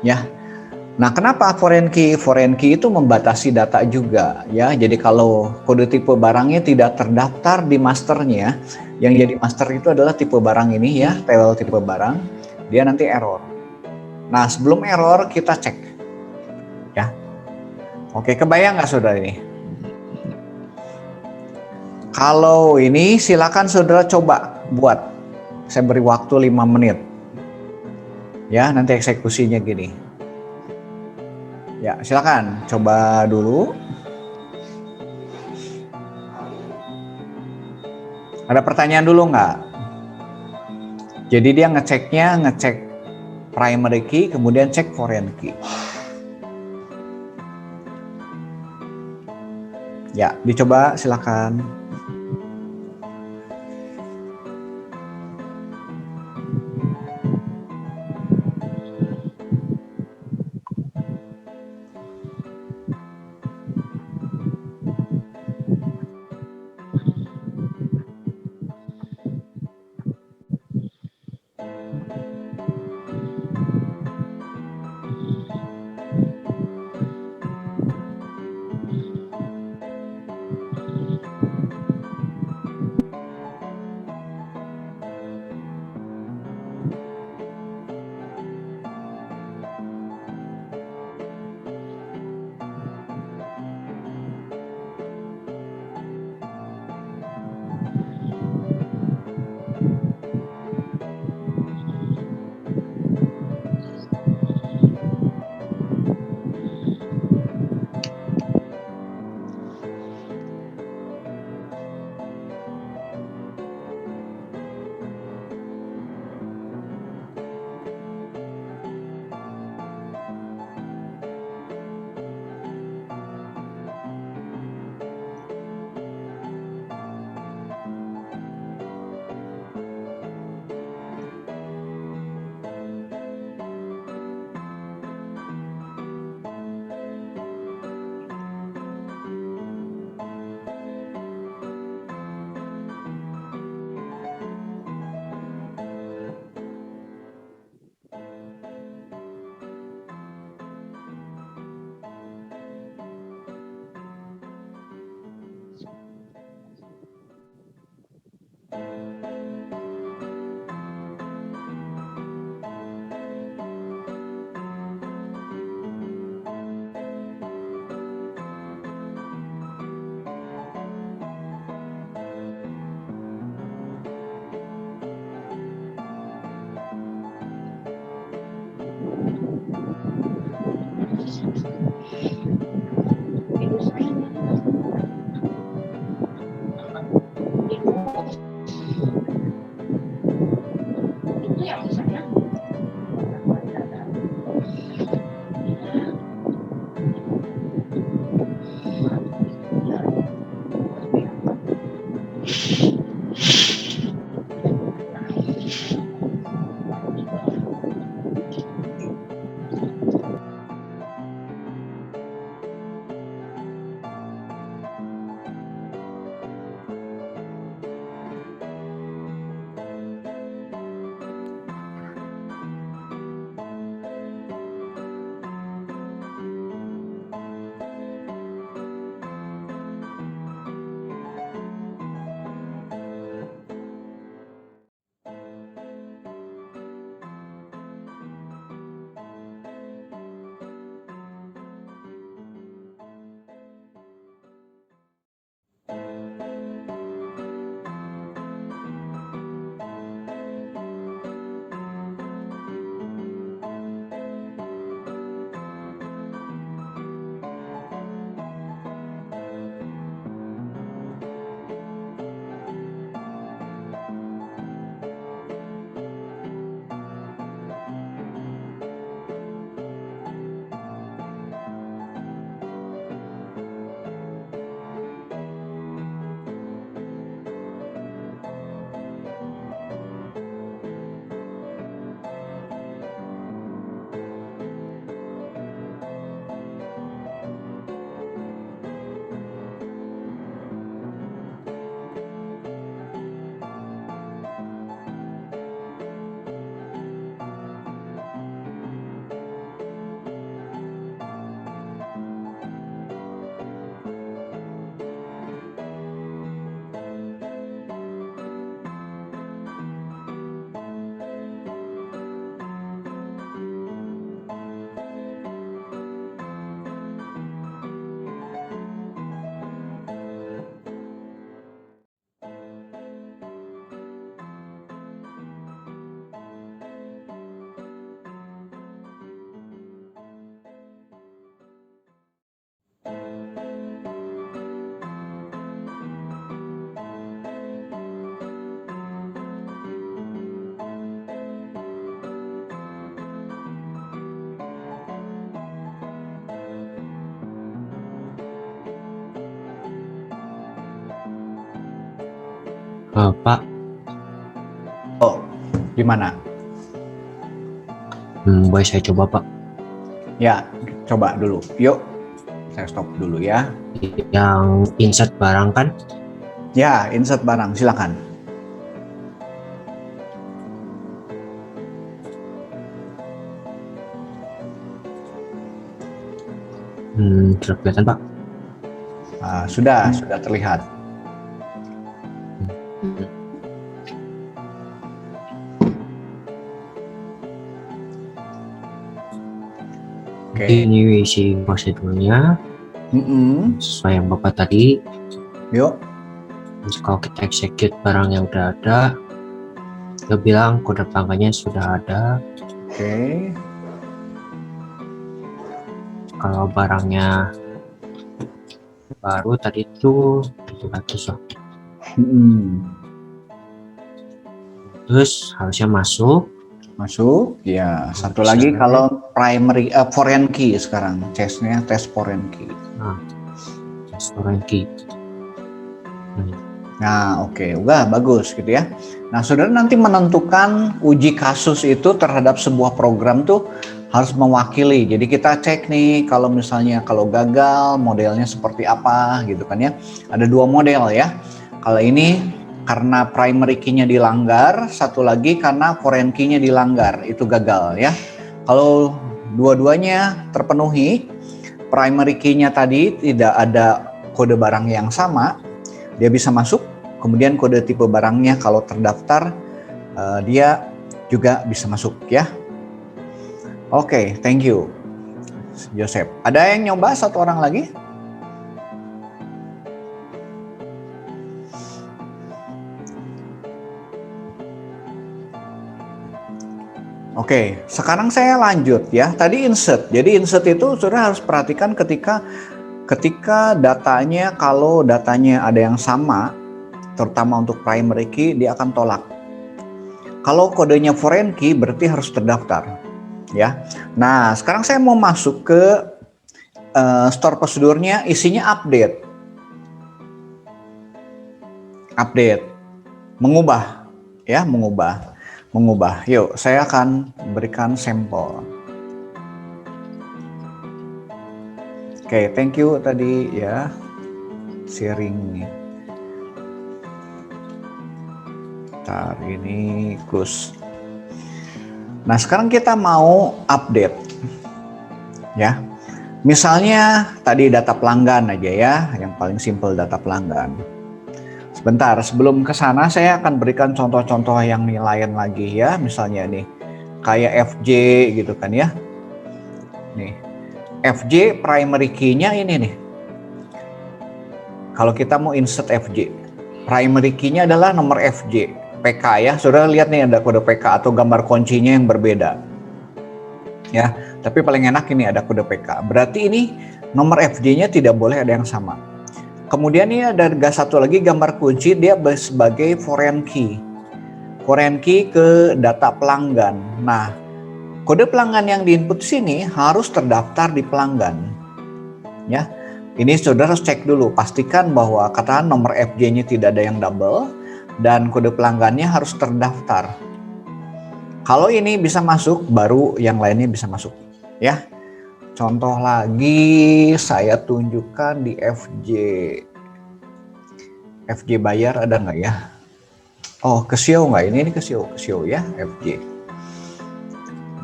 Ya. Nah, kenapa foreign key? Foreign key itu membatasi data juga ya. Jadi kalau kode tipe barangnya tidak terdaftar di masternya, yang jadi master itu adalah tipe barang ini ya, tabel tipe barang, dia nanti error. Nah, sebelum error kita cek. Ya. Oke, kebayang nggak saudara ini? Kalau ini silakan saudara coba buat. Saya beri waktu 5 menit. Ya, nanti eksekusinya gini. Ya, silakan coba dulu. Ada pertanyaan dulu nggak? Jadi dia ngecek primary key, kemudian cek foreign key. Ya, dicoba silakan. Pak, Oh, di mana? boleh saya coba Pak? Ya, coba dulu. Yuk, saya stop dulu ya. Yang insert barang kan? Ya, insert barang, silakan. Sudah kelihatan Pak? Sudah terlihat. Oke. Ini isi prosedurnya sesuai yang Bapak tadi. Yuk. Terus kalau kita execute barang yang udah ada, dia bilang kode pelanggannya sudah ada. Oke. Kalau barangnya baru tadi itu 700 lah. Terus harusnya masuk. Masuk. Ya, satu lagi kalau primary foreign key sekarang. Testnya tes foreign key. Foreign key. Nah, oke, udah bagus gitu ya. Nah, saudara nanti menentukan uji kasus itu terhadap sebuah program tuh harus mewakili. Jadi kita cek nih kalau misalnya kalau gagal modelnya seperti apa gitu kan ya. Ada dua model ya. Kalau ini karena primary key-nya dilanggar, satu lagi karena foreign key-nya dilanggar, itu gagal ya. Kalau dua-duanya terpenuhi, primary key-nya tadi tidak ada kode barang yang sama, dia bisa masuk. Kemudian kode tipe barangnya kalau terdaftar, dia juga bisa masuk ya. Oke, thank you, Joseph. Ada yang nyoba satu orang lagi? Oke, sekarang saya lanjut ya. Tadi insert. Jadi insert itu saudara harus perhatikan ketika datanya, kalau datanya ada yang sama, terutama untuk primary key, dia akan tolak. Kalau kodenya foreign key berarti harus terdaftar. Ya. Nah, sekarang saya mau masuk ke store prosedurnya, isinya update. Update. Mengubah ya, mengubah. Yuk, saya akan berikan sampel. Oke, thank you tadi ya sharing. Ntar ini Gus. Nah, sekarang kita mau update ya. Misalnya tadi data pelanggan aja ya, yang paling simple data pelanggan. Sebentar, sebelum ke sana saya akan berikan contoh-contoh yang lain lagi ya. Misalnya nih, kayak FJ gitu kan ya. Nih, FJ primary key-nya ini nih. Kalau kita mau insert FJ, primary key-nya adalah nomor FJ. PK ya, saudara lihat nih ada kode PK atau gambar kuncinya yang berbeda. Ya, tapi paling enak ini ada kode PK. Berarti ini nomor FJ-nya tidak boleh ada yang sama. Kemudian ini ada satu lagi gambar kunci, dia sebagai foreign key. Foreign key ke data pelanggan. Nah, kode pelanggan yang diinput sini harus terdaftar di pelanggan. Ya, ini saudara harus cek dulu, pastikan bahwa katakan nomor FJ-nya tidak ada yang double dan kode pelanggannya harus terdaftar. Kalau ini bisa masuk, baru yang lainnya bisa masuk. Ya. Contoh lagi saya tunjukkan di FJ. FJ bayar ada nggak ya? Oh, Kesio nggak? Ini Kesio ya, FJ.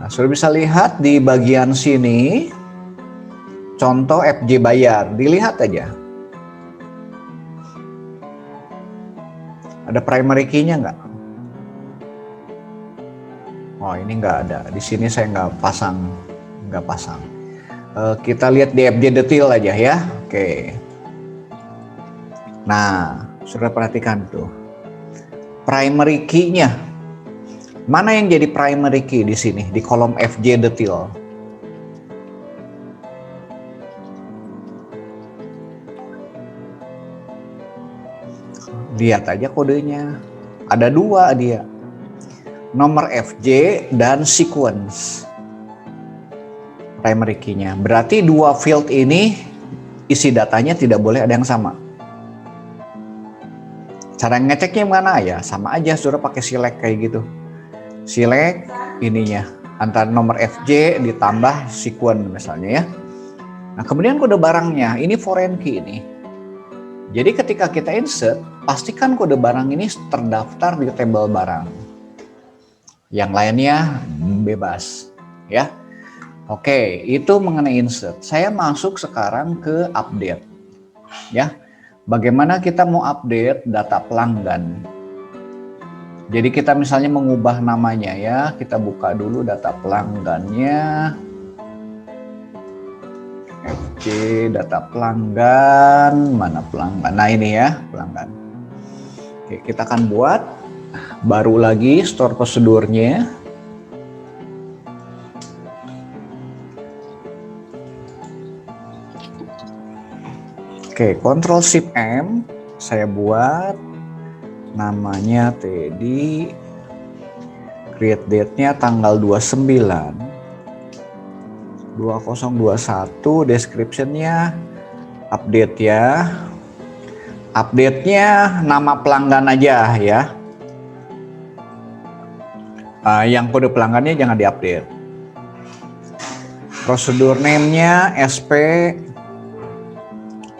Nah, sudah bisa lihat di bagian sini contoh FJ bayar. Dilihat aja. Ada primary key-nya nggak? Oh, ini nggak ada. Di sini saya nggak pasang. Kita lihat di FJ detail aja ya. Oke. Nah, sudah perhatikan tuh. Primary key-nya. Mana yang jadi primary key di sini di kolom FJ detail? Lihat aja kodenya. Ada dua dia. Nomor FJ dan sequence. Primary key-nya. Berarti dua field ini isi datanya tidak boleh ada yang sama. Cara ngeceknya mana ya? Sama aja, sudah pakai select kayak gitu. Select ininya antara nomor FJ ditambah sequence misalnya ya. Nah, kemudian kode barangnya, ini foreign key ini. Jadi ketika kita insert, pastikan kode barang ini terdaftar di tabel barang. Yang lainnya bebas, ya. Oke, itu mengenai insert. Saya masuk sekarang ke update, ya. Bagaimana kita mau update data pelanggan? Jadi kita misalnya mengubah namanya ya, kita buka dulu data pelanggannya. FC data pelanggan, mana pelanggan? Nah ini ya pelanggan. Oke, kita akan buat baru lagi store prosedurnya. Oke, Ctrl Shift M, saya buat namanya Teddy, create date-nya tanggal 29 2021, description-nya update ya. Update-nya nama pelanggan aja ya. Yang kode pelanggannya jangan diupdate. Prosedur name-nya SP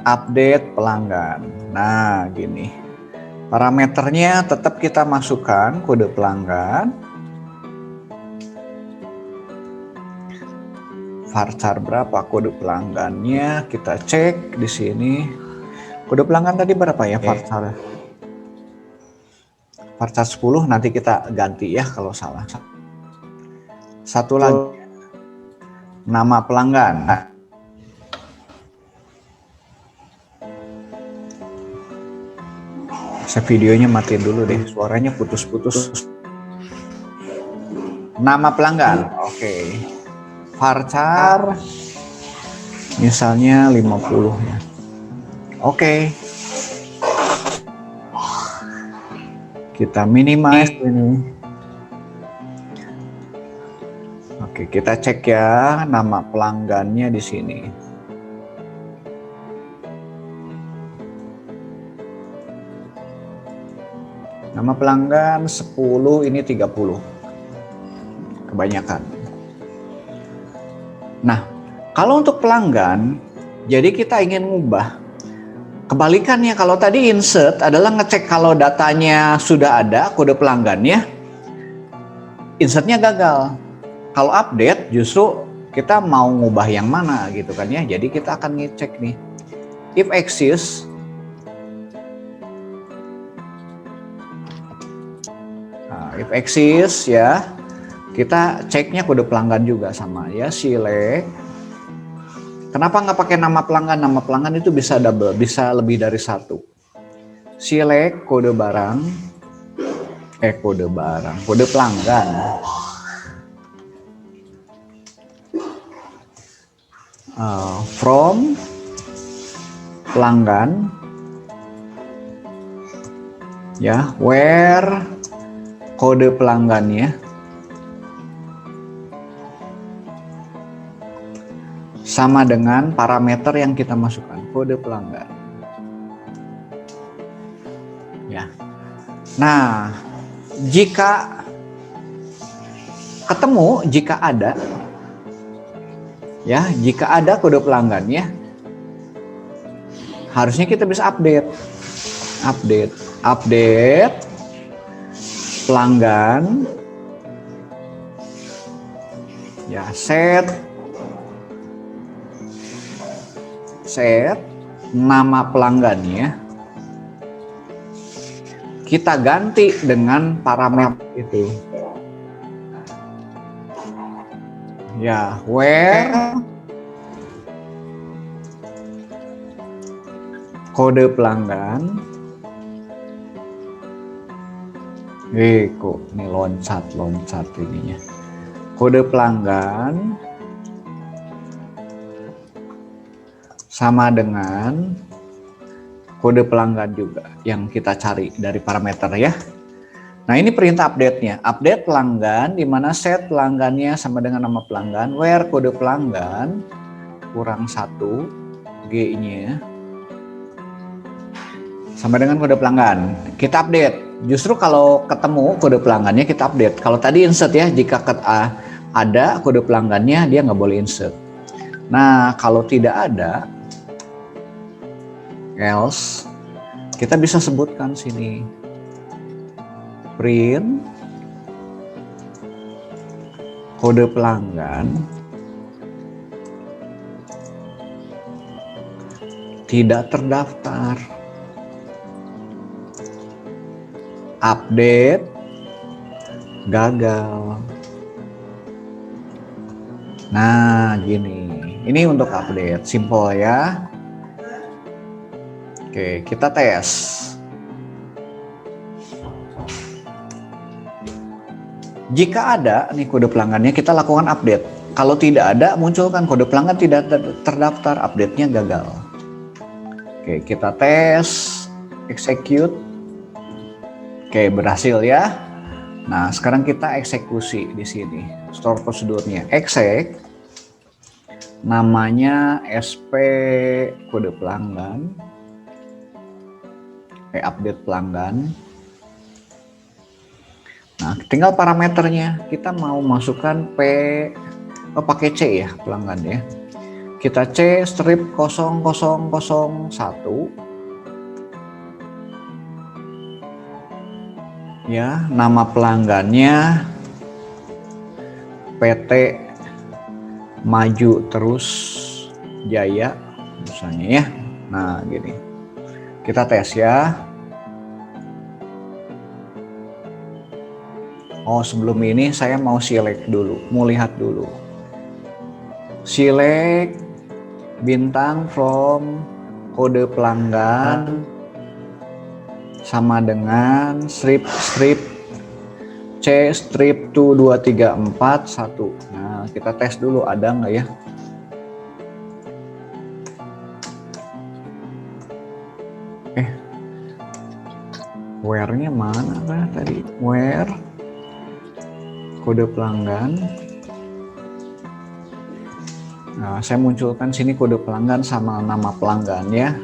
update pelanggan. Nah, gini. Parameternya tetap kita masukkan kode pelanggan. Varchar berapa kode pelanggannya? Kita cek di sini. Kode pelanggan tadi berapa ya varchar? Varchar 10, nanti kita ganti ya kalau salah. Satu lagi. Nama pelanggan. Saya videonya matiin dulu deh, suaranya putus-putus. Nama pelanggan, oke. Varchar, misalnya 50 ya. Oke. Kita minimize ini. Oke, kita cek ya nama pelanggannya di sini. Nama pelanggan 10, ini 30. Kebanyakan. Nah, kalau untuk pelanggan, jadi kita ingin ngubah. Kebalikannya, kalau tadi insert adalah ngecek kalau datanya sudah ada, kode pelanggannya, insertnya gagal. Kalau update, justru kita mau ngubah yang mana gitu kan ya. Jadi kita akan ngecek nih. If exists, if exists ya, kita ceknya kode pelanggan juga sama ya, select. Kenapa nggak pakai nama pelanggan? Nama pelanggan itu bisa double, bisa lebih dari satu. Select kode barang, kode pelanggan. From pelanggan, ya, where kode pelanggannya sama dengan parameter yang kita masukkan, kode pelanggan. Ya. Nah, jika ketemu, jika ada, ya, jika ada kode pelanggannya, harusnya kita bisa update pelanggan, ya, set nama pelanggannya, kita ganti dengan parameter itu, ya, where kode pelanggan. Kok ini loncat ininya. Kode pelanggan sama dengan kode pelanggan juga yang kita cari dari parameter ya. Nah, ini perintah update-nya. Update pelanggan di mana set pelanggannya sama dengan nama pelanggan, where kode pelanggan kurang 1 G-nya sama dengan kode pelanggan. Kita update. Justru kalau ketemu kode pelanggannya kita update. Kalau tadi insert ya, jika ada kode pelanggannya dia nggak boleh insert. Nah kalau tidak ada, else, kita bisa sebutkan sini print kode pelanggan tidak terdaftar, update gagal. Nah gini, ini untuk update, simple ya. Oke, kita tes. Jika ada nih kode pelanggannya, kita lakukan update. Kalau tidak ada, munculkan kode pelanggan tidak terdaftar, update-nya gagal. Oke, kita tes, execute. Oke, berhasil ya. Nah, sekarang kita eksekusi di sini. Store prosedurnya, exec. Namanya SP kode pelanggan. Update pelanggan. Nah, tinggal parameternya. Kita mau masukkan pakai C ya pelanggan ya. Kita C strip 0001. Ya, nama pelanggannya PT Maju Terus Jaya misalnya ya. Nah, gini. Kita tes ya. Oh, sebelum ini saya mau select dulu, mau lihat dulu. Select bintang from kode pelanggan sama dengan strip C strip 22341. Nah, kita tes dulu ada nggak ya? Where-nya mana kah tadi? Where kode pelanggan. Nah, saya munculkan sini kode pelanggan sama nama pelanggan ya.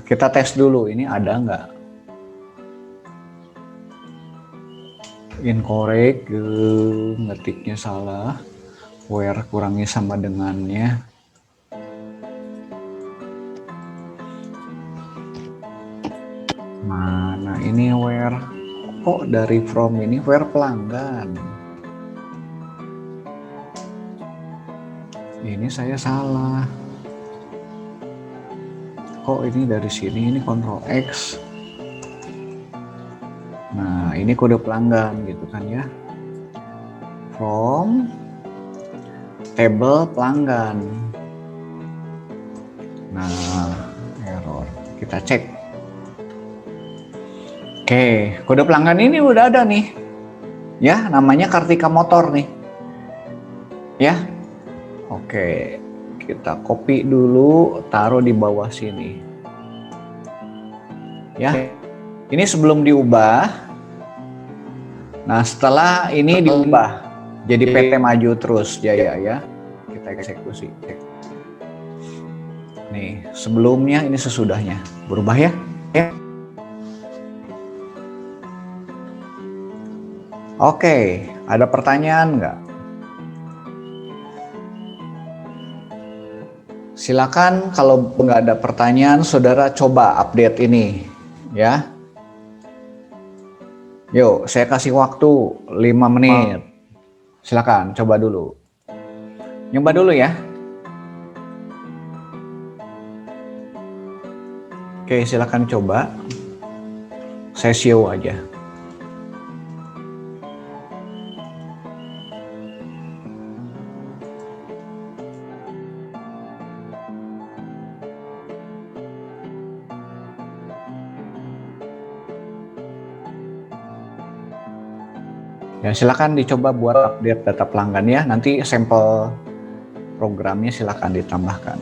Kita tes dulu, ini ada nggak? Incorrect, ngetiknya salah. Where kurangnya sama dengannya. Mana ini where? Kok dari from ini where pelanggan? Ini saya salah. Kok ini dari sini, ini Ctrl X. Nah, ini kode pelanggan gitu kan ya. From table pelanggan. Nah, error. Kita cek. Oke, kode pelanggan ini udah ada nih. Ya, namanya Kartika Motor nih. Ya. Oke, kita copy dulu, taruh di bawah sini. Ya. Ini sebelum diubah. Nah, setelah ini diubah jadi PT Maju Terus Jaya ya. Kita eksekusi. Nih, sebelumnya ini sesudahnya. Berubah ya? Ya. Oke, ada pertanyaan nggak? Silakan kalau nggak ada pertanyaan, saudara coba update ini ya. Yuk, saya kasih waktu 5 menit. Silakan, coba dulu. Nyoba dulu ya. Oke, silakan coba. Saya show aja. Ya, silakan dicoba buat update data pelanggan ya. Nanti sampel programnya silakan ditambahkan.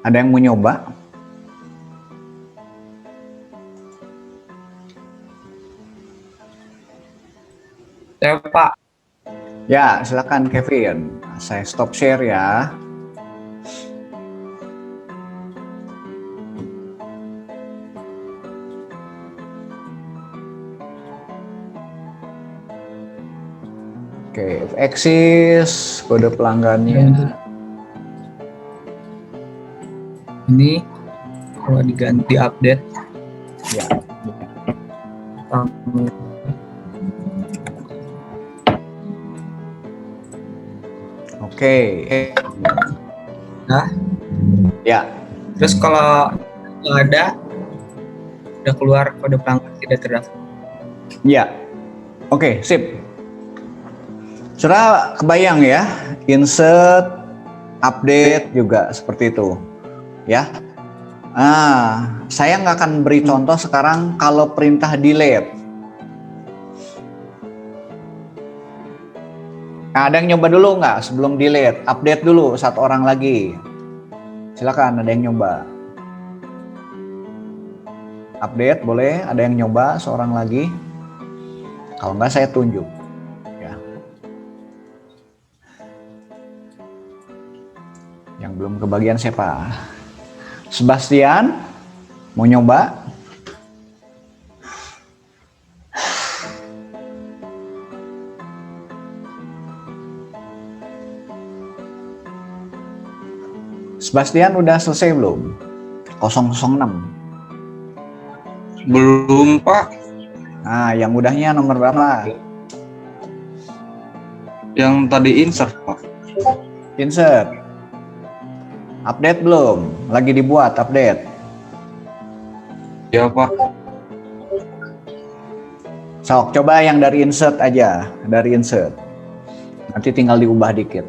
Ada yang mau nyoba? Saya Pak. Ya, silakan Kevin. Saya stop share ya. Oke, eksis kode pelanggannya. Ini kalau diganti update. Ya. Oke. Nah, Ya. terus kalau nggak ada, udah keluar kode pelanggan tidak terdaftar. Ya. Oke, sip. Sudah kebayang ya, insert, update juga seperti itu. Ya. Saya nggak akan beri contoh sekarang kalau perintah delete. Nah, ada yang nyoba dulu nggak sebelum delete? Update dulu satu orang lagi. Silakan, ada yang nyoba. Update boleh, ada yang nyoba seorang lagi. Kalau nggak saya tunjuk. Ya. Yang belum kebagian siapa? Sebastian, mau nyoba? Sebastian udah selesai belum? 006. Belum, Pak. Nah, yang udahnya nomor berapa? Yang tadi insert, Pak. Insert. Update belum? Lagi dibuat update. Ya, Pak. Sok, coba yang dari insert aja, dari insert. Nanti tinggal diubah dikit.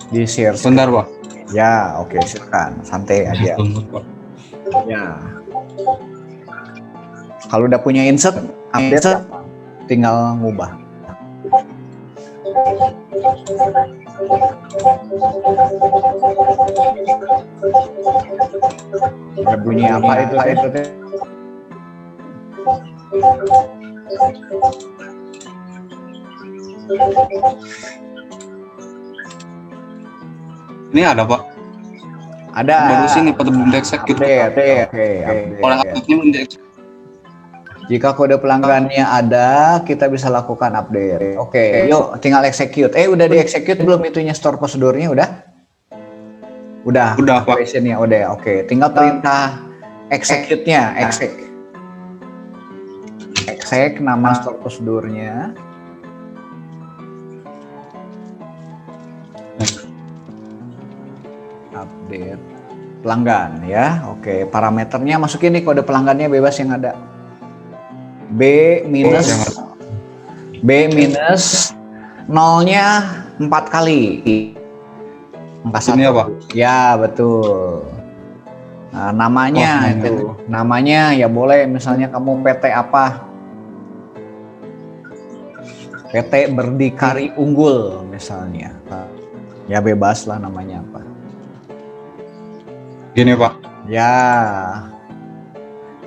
Di share. Bentar, Pak. Ya, oke, silakan. Santai aja. Bentar, Pak. Ya. Kalau udah punya insert, update, tinggal ngubah. Ada bunyi apa itu? Ini ada, Pak. Ada. Baru sini pada belum di-execute. Update. Oleh update-nya belum di-execute. Jika kode pelanggannya ada, kita bisa lakukan update. Oke, yuk tinggal execute. Udah di-execute belum itunya store prosedurnya udah? Udah, Udah, Pak. operationnya udah. Oke, tinggal perintah execute-nya, exec nama store prosedurnya. Update pelanggan ya. Oke, parameternya masukin nih kode pelanggannya bebas yang ada. B minus nolnya 4 kali. Angka 1. Ini apa? Ya, betul. Nah, namanya itu. Namanya ya boleh misalnya kamu PT apa? PT Berdikari Unggul misalnya. Ya bebas lah namanya apa. Gini, Pak. Ya.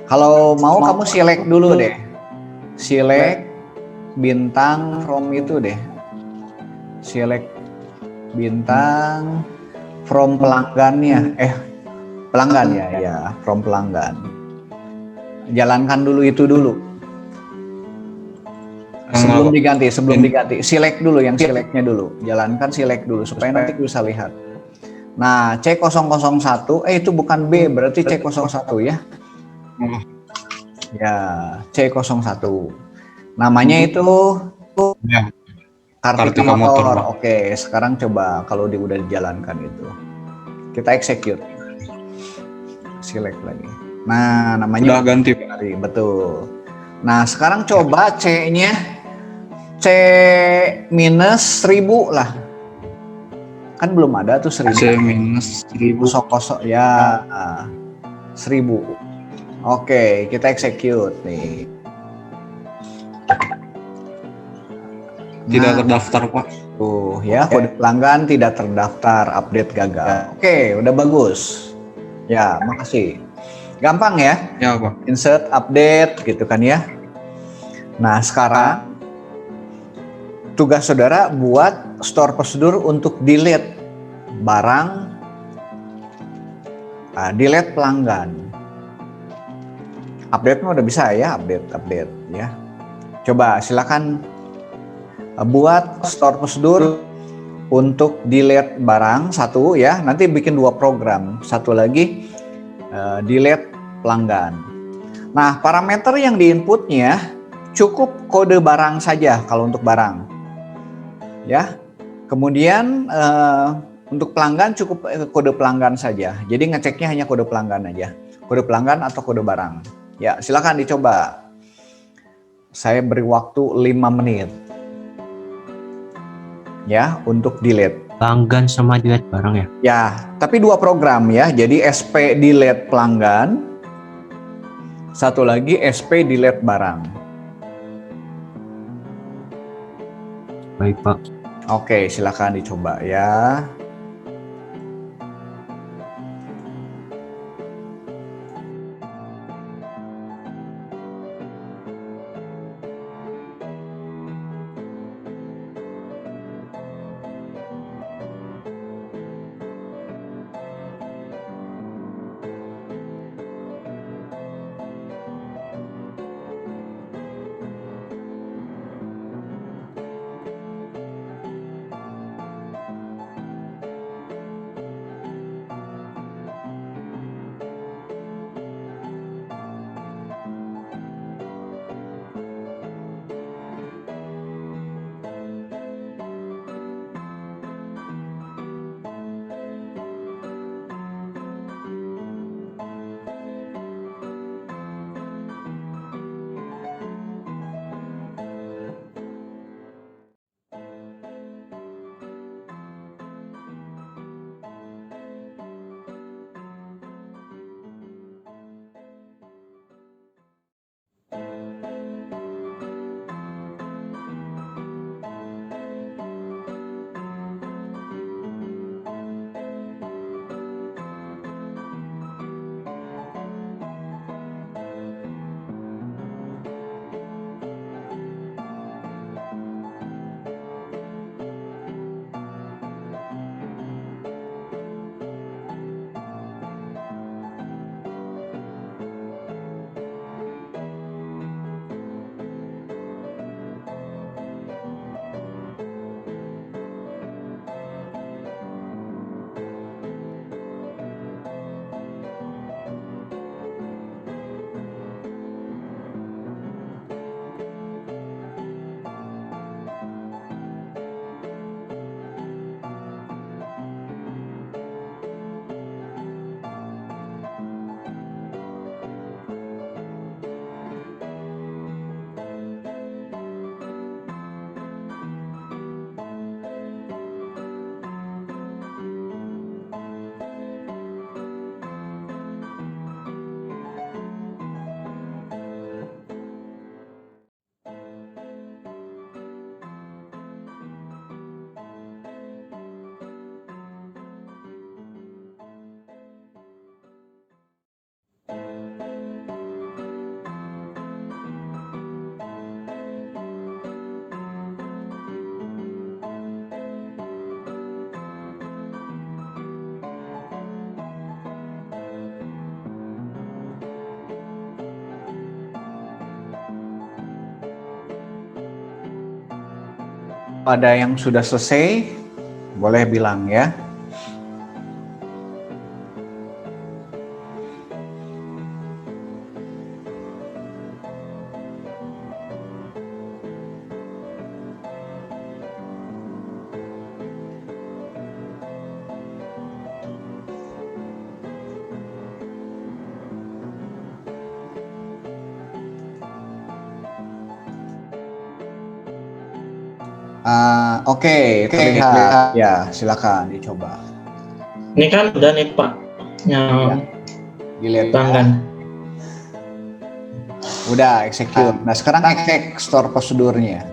Kalau mau kamu select dulu deh. Select bintang from itu deh. Select bintang from pelanggannya. Pelanggan ya, from pelanggan. Jalankan dulu itu dulu. Sebelum diganti. Select dulu yang selectnya dulu. Jalankan select dulu supaya nanti bisa lihat. Nah, C001, itu bukan B, berarti C01 ya. Ya, C01. Namanya itu Ya. Kartika Kartika Motor, Motor. Pak. Oke, sekarang coba kalau udah dijalankan itu. Kita execute. Select lagi. Nah, namanya Udah ganti, Pak. betul. Nah, sekarang coba C-nya C minus 1000 lah. Kan belum ada tuh 1000. C minus 1000. Kosong ya. 1000. Oke, kita execute nih. Tidak terdaftar, Pak. Tuh ya, kode pelanggan tidak terdaftar, update gagal. Oke, udah bagus. Ya, makasih. Gampang ya, Ya, Pak. insert, update gitu kan ya. Nah, sekarang tugas saudara buat store prosedur untuk delete barang, delete pelanggan. Update mah udah bisa ya, update ya. Coba silakan buat store prosedur untuk delete barang satu ya. Nanti bikin 2 program. Satu lagi delete pelanggan. Nah, parameter yang diinputnya cukup kode barang saja kalau untuk barang. Ya. Kemudian untuk pelanggan cukup kode pelanggan saja. Jadi ngeceknya hanya kode pelanggan aja. Kode pelanggan atau kode barang. Ya, silakan dicoba. Saya beri waktu 5 menit. Ya, untuk delete. Pelanggan sama delete barang ya. Ya, tapi 2 program ya. Jadi SP delete pelanggan, satu lagi SP delete barang. Baik, Pak. Oke, silakan dicoba ya. Ada yang sudah selesai, boleh bilang ya. Oke, terlihat. Ya, silakan dicoba. Ini kan udah nih Pak, yang Dilihat pelanggan. Udah execute. Nah, sekarang cek store prosedurnya.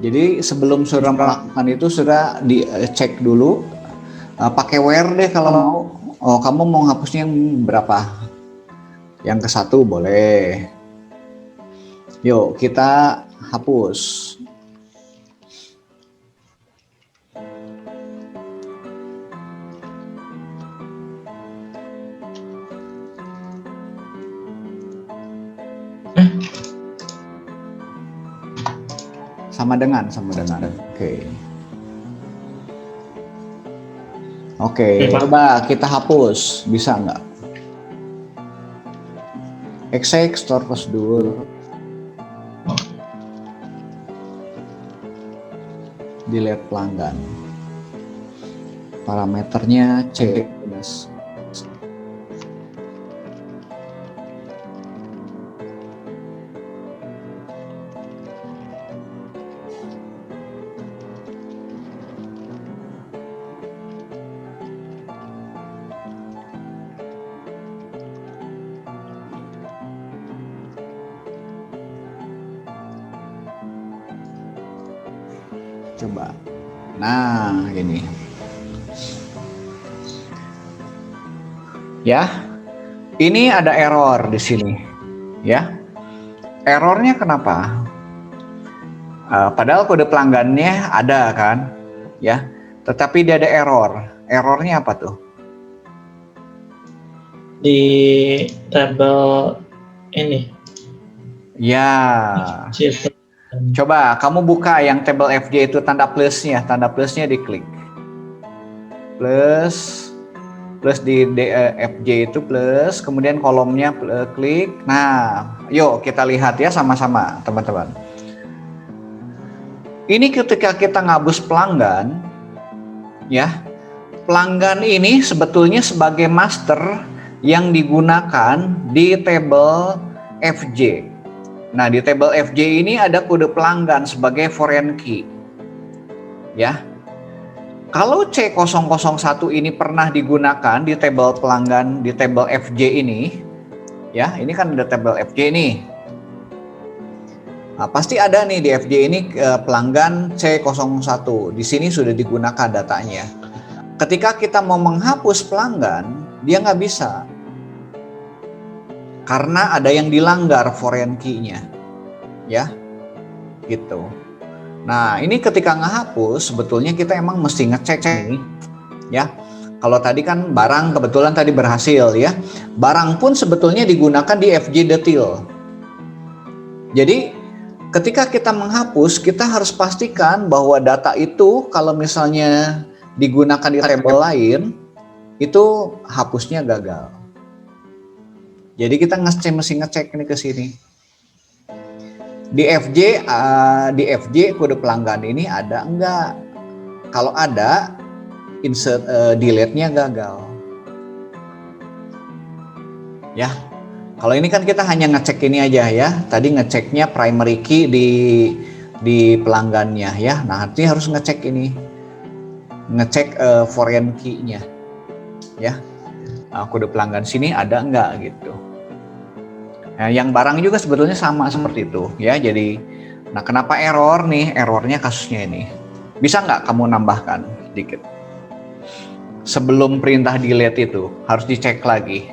Jadi sebelum sudah melakukan itu sudah dicek dulu. Pakai where deh kalau mau. Oh, kamu mau hapusnya yang berapa? Yang ke 1 boleh. Yuk kita hapus. Sama dengan. Oke. Oke, coba kita hapus. Bisa nggak? Exec, store prosedur. Delete pelanggan. Parameternya C+. Coba. Nah, ini. Ya. Ini ada error di sini. Ya. Errornya kenapa? Padahal kode pelanggannya ada kan? Ya. Tetapi dia ada error. Errornya apa tuh? Di tabel ini. Ya. Cheat. Coba kamu buka yang tabel FJ itu tanda plusnya diklik. Plus di FJ itu plus, kemudian kolomnya klik. Nah, yuk kita lihat ya sama-sama teman-teman. Ini ketika kita ngabus pelanggan, ya, pelanggan ini sebetulnya sebagai master yang digunakan di tabel FJ. Nah, di tabel FJ ini ada kode pelanggan sebagai foreign key. Ya. Kalau C001 ini pernah digunakan di tabel pelanggan di tabel FJ ini, ya, ini kan ada tabel FJ ini. Nah, pasti ada nih di FJ ini pelanggan C01. Di sini sudah digunakan datanya. Ketika kita mau menghapus pelanggan, dia nggak bisa. Karena ada yang dilanggar foreign key-nya, ya, gitu. Nah, ini ketika ngehapus, sebetulnya kita emang mesti ngecek nih, ya. Kalau tadi kan barang kebetulan tadi berhasil, ya. Barang pun sebetulnya digunakan di FJ detail. Jadi, ketika kita menghapus, kita harus pastikan bahwa data itu kalau misalnya digunakan di tabel lain, itu hapusnya gagal. Jadi kita mesti ngecek nih ke sini. Di FJ kode pelanggan ini ada enggak? Kalau ada, insert delete-nya gagal. Ya. Kalau ini kan kita hanya ngecek ini aja ya. Tadi ngeceknya primary key di pelanggannya ya. Nah, nanti harus ngecek ini. Ngecek foreign key-nya. Ya. Nah, kode pelanggan sini ada enggak gitu. Nah, yang barang juga sebetulnya sama seperti itu ya. Jadi, nah kenapa error nih? Errornya kasusnya ini. Bisa nggak kamu nambahkan sedikit? Sebelum perintah delete itu harus dicek lagi.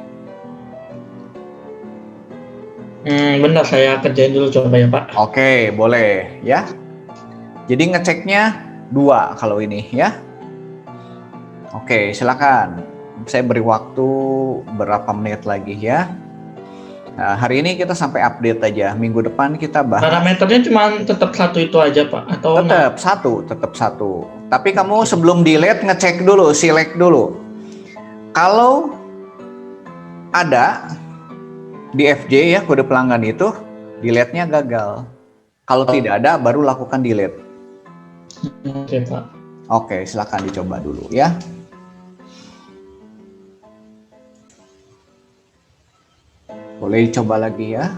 Benar, saya kerjain dulu coba ya Pak. Oke, boleh ya. Jadi ngeceknya 2 kalau ini ya. Oke, silakan. Saya beri waktu berapa menit lagi ya. Nah, hari ini kita sampai update aja. Minggu depan kita bahas. Parameternya cuma tetap 1 itu aja Pak? Atau Tetap satu. Tapi kamu sebelum delete ngecek dulu, select dulu. Kalau ada di FJ ya kode pelanggan itu, delete-nya gagal. Kalau tidak ada, baru lakukan delete. Oke Pak. Oke, silakan dicoba dulu ya. Boleh coba lagi ya.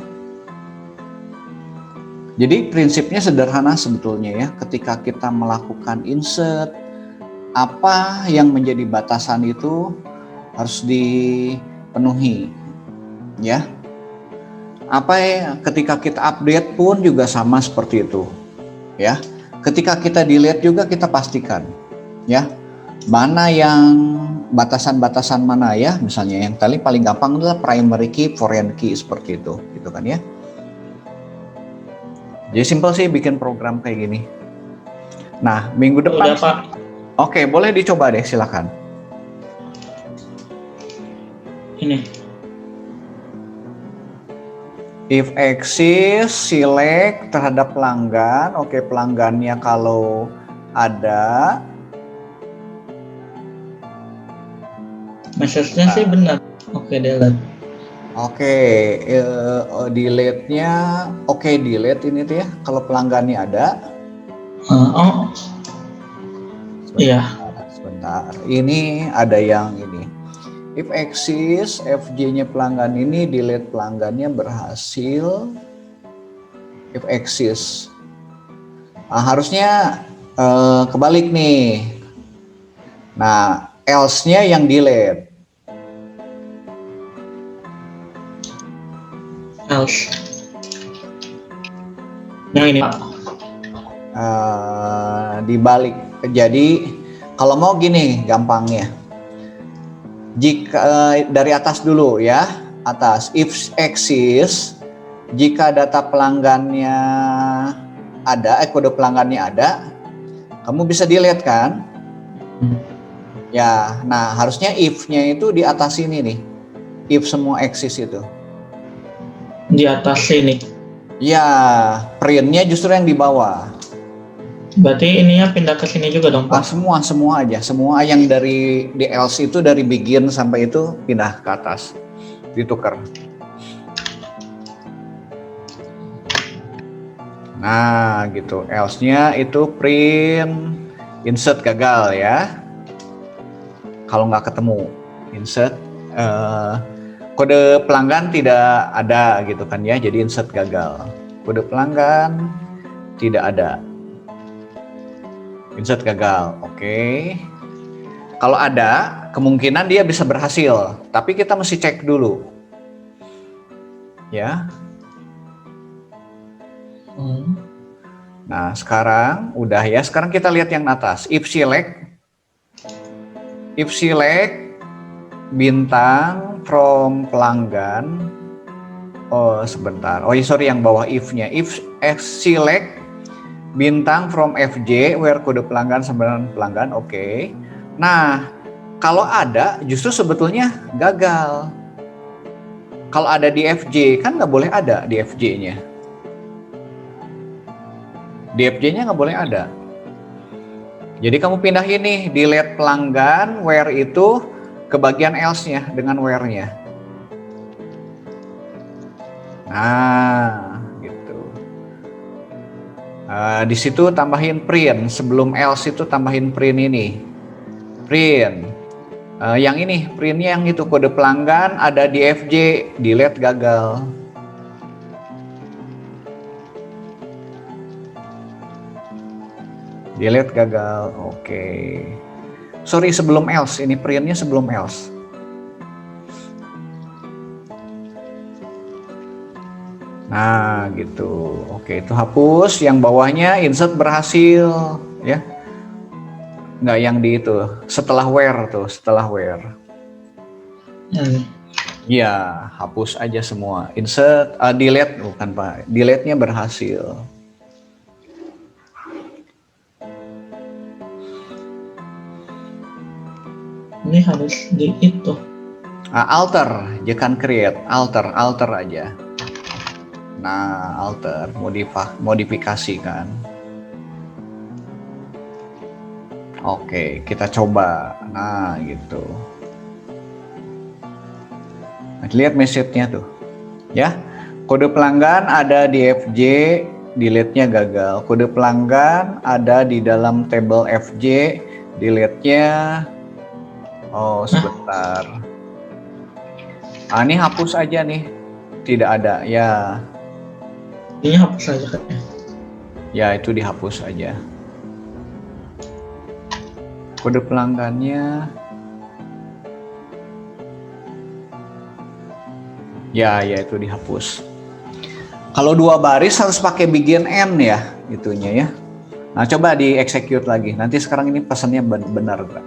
Jadi prinsipnya sederhana sebetulnya ya. Ketika kita melakukan insert, apa yang menjadi batasan itu harus dipenuhi ya. Apa ya, ketika kita update pun juga sama seperti itu ya. ketika kita delete juga kita pastikan ya mana yang batasan-batasan mana ya, misalnya yang paling gampang adalah primary key, foreign key seperti itu gitu kan ya. Jadi simple sih bikin program kayak gini. Nah, minggu depan Udah, Pak. Oke, boleh dicoba deh, silakan. Ini. If exist, select terhadap pelanggan. Oke, pelanggannya kalau ada. Message-nya sih benar. Oke, delete. Oke, delete-nya. Oke, delete ini tuh ya. Kalau pelanggannya ada. Oh, iya. Sebentar. Ini ada yang ini. If exist, FJ-nya pelanggan ini, delete pelanggannya berhasil. If exist. Nah, harusnya kebalik nih. Nah, else-nya yang delete. Else. Yang ini, Pak. Dibalik. Jadi kalau mau gini gampangnya. Jika dari atas dulu ya, atas if exist, jika data pelanggannya ada, kode pelanggannya ada, kamu bisa delete kan? Ya, nah harusnya if-nya itu di atas ini nih, if semua exist itu. Di atas sini. Ya, print-nya justru yang di bawah. Berarti ininya pindah ke sini juga dong, Pak. Semua aja, semua yang dari di else itu dari begin sampai itu pindah ke atas, ditukar. Nah, gitu. Else-nya itu print, insert gagal ya. Kalau nggak ketemu, insert kode pelanggan tidak ada gitu kan ya, jadi insert gagal. Kode pelanggan tidak ada. Insert gagal, oke. Kalau ada, kemungkinan dia bisa berhasil, tapi kita mesti cek dulu. Ya. Nah, sekarang udah ya. Sekarang kita lihat yang atas. If select bintang from pelanggan. Oh, sebentar. Oh, sorry yang bawah if-nya. If select bintang from FJ where kode pelanggan sembilan pelanggan, oke. Nah, kalau ada justru sebetulnya gagal. Kalau ada di FJ kan nggak boleh ada di FJ-nya. Di FJ-nya nggak boleh ada. Jadi kamu pindah ini delete pelanggan where itu ke bagian else-nya dengan where-nya. Nah, gitu. Di situ tambahin print, sebelum else itu tambahin print ini. Print. Yang ini, printnya yang itu kode pelanggan ada di FJ, delete gagal. Delete gagal, oke. Sorry sebelum else, ini printnya sebelum else. Nah gitu, oke itu hapus, yang bawahnya insert berhasil ya. Nggak yang di itu, setelah where tuh, setelah where. Ya, hapus aja semua. Insert, delete bukan Pak, delete-nya berhasil. Ini harus di itu. Alter, jangan create, alter aja. Nah, alter, modifikasi kan. Oke, kita coba. Nah, gitu. Nah, lihat message-nya tuh. Ya, kode pelanggan ada di FJ, delete-nya gagal. Kode pelanggan ada di dalam table FJ, delete-nya. Oh, sebentar. Ini hapus aja nih. Tidak ada, ya. Ini hapus aja kan. Ya, itu dihapus aja. Kode pelanggannya. Ya itu dihapus. Kalau dua baris harus pakai begin end ya, itunya ya. Nah, coba di-execute lagi. Nanti sekarang ini pesannya benar nggak?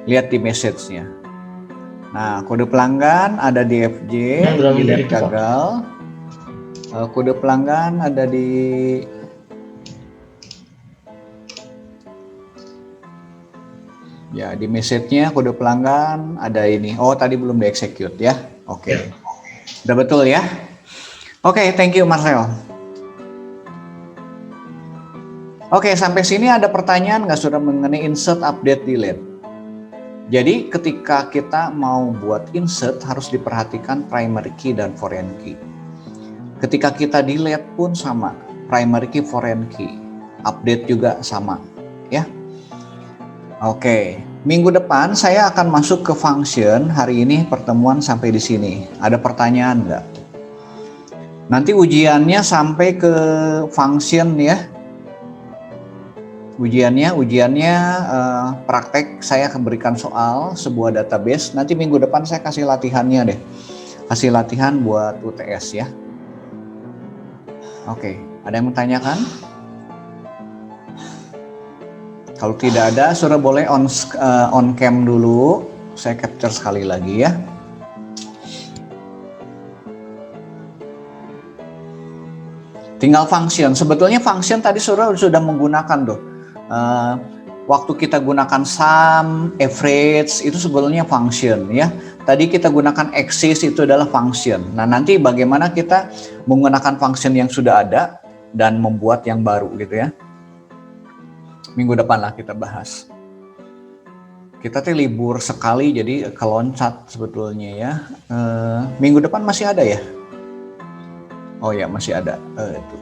Lihat di message-nya. Nah, kode pelanggan ada di FJ, Yang berapa dilihat menit itu, Pak? gagal. Kode pelanggan ada di ya di message-nya kode pelanggan ada ini. Oh, tadi belum di-execute ya. Oke. Udah betul ya? Oke, thank you Marcel. Oke, sampai sini ada pertanyaan nggak sudah mengenai insert, update, delete? Jadi ketika kita mau buat insert harus diperhatikan primary key dan foreign key. Ketika kita delete pun sama, primary key, foreign key. Update juga sama, ya. Oke, minggu depan saya akan masuk ke function. Hari ini pertemuan sampai di sini. Ada pertanyaan nggak? Nanti ujiannya sampai ke function ya. Ujiannya praktek, saya akan berikan soal sebuah database. Nanti minggu depan saya kasih latihannya deh. Kasih latihan buat UTS ya. Oke, ada yang menanyakan? Kalau tidak ada, sudah boleh on cam dulu. Saya capture sekali lagi ya. Tinggal function. Sebetulnya function tadi sudah menggunakan tuh. Waktu kita gunakan sum, average itu sebetulnya function ya. Tadi kita gunakan axis itu adalah function. Nah, nanti bagaimana kita menggunakan function yang sudah ada dan membuat yang baru gitu ya. Minggu depan lah kita bahas. Kita tuh libur sekali jadi keloncat sebetulnya ya. Minggu depan masih ada ya? Oh ya, masih ada. Itu.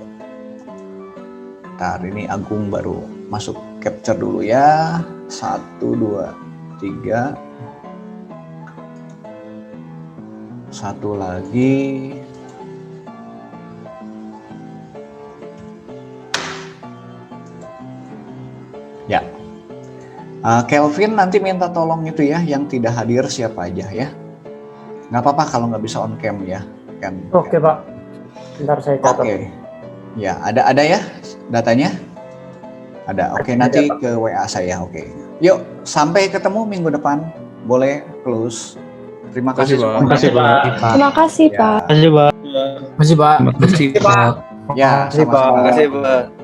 Ntar ini Agung baru masuk capture dulu ya. 1, 2, 3. Satu lagi. Ya. Kelvin nanti minta tolong itu ya, yang tidak hadir siapa aja ya. Nggak apa-apa kalau nggak bisa on cam ya. Oke Pak, bentar saya catat. Oke. Ya, ada ya datanya? Ada. Oke, nanti ke WA saya. Oke. Yuk, sampai ketemu minggu depan. Boleh close. Terima kasih semua. Terima kasih, Pak. Terima kasih, Ya. Pak. Terima kasih Pak. Masih Pak. Terima kasih, Pak. Ya, Terima kasih, Pak. sama-sama. Terima kasih, Pak.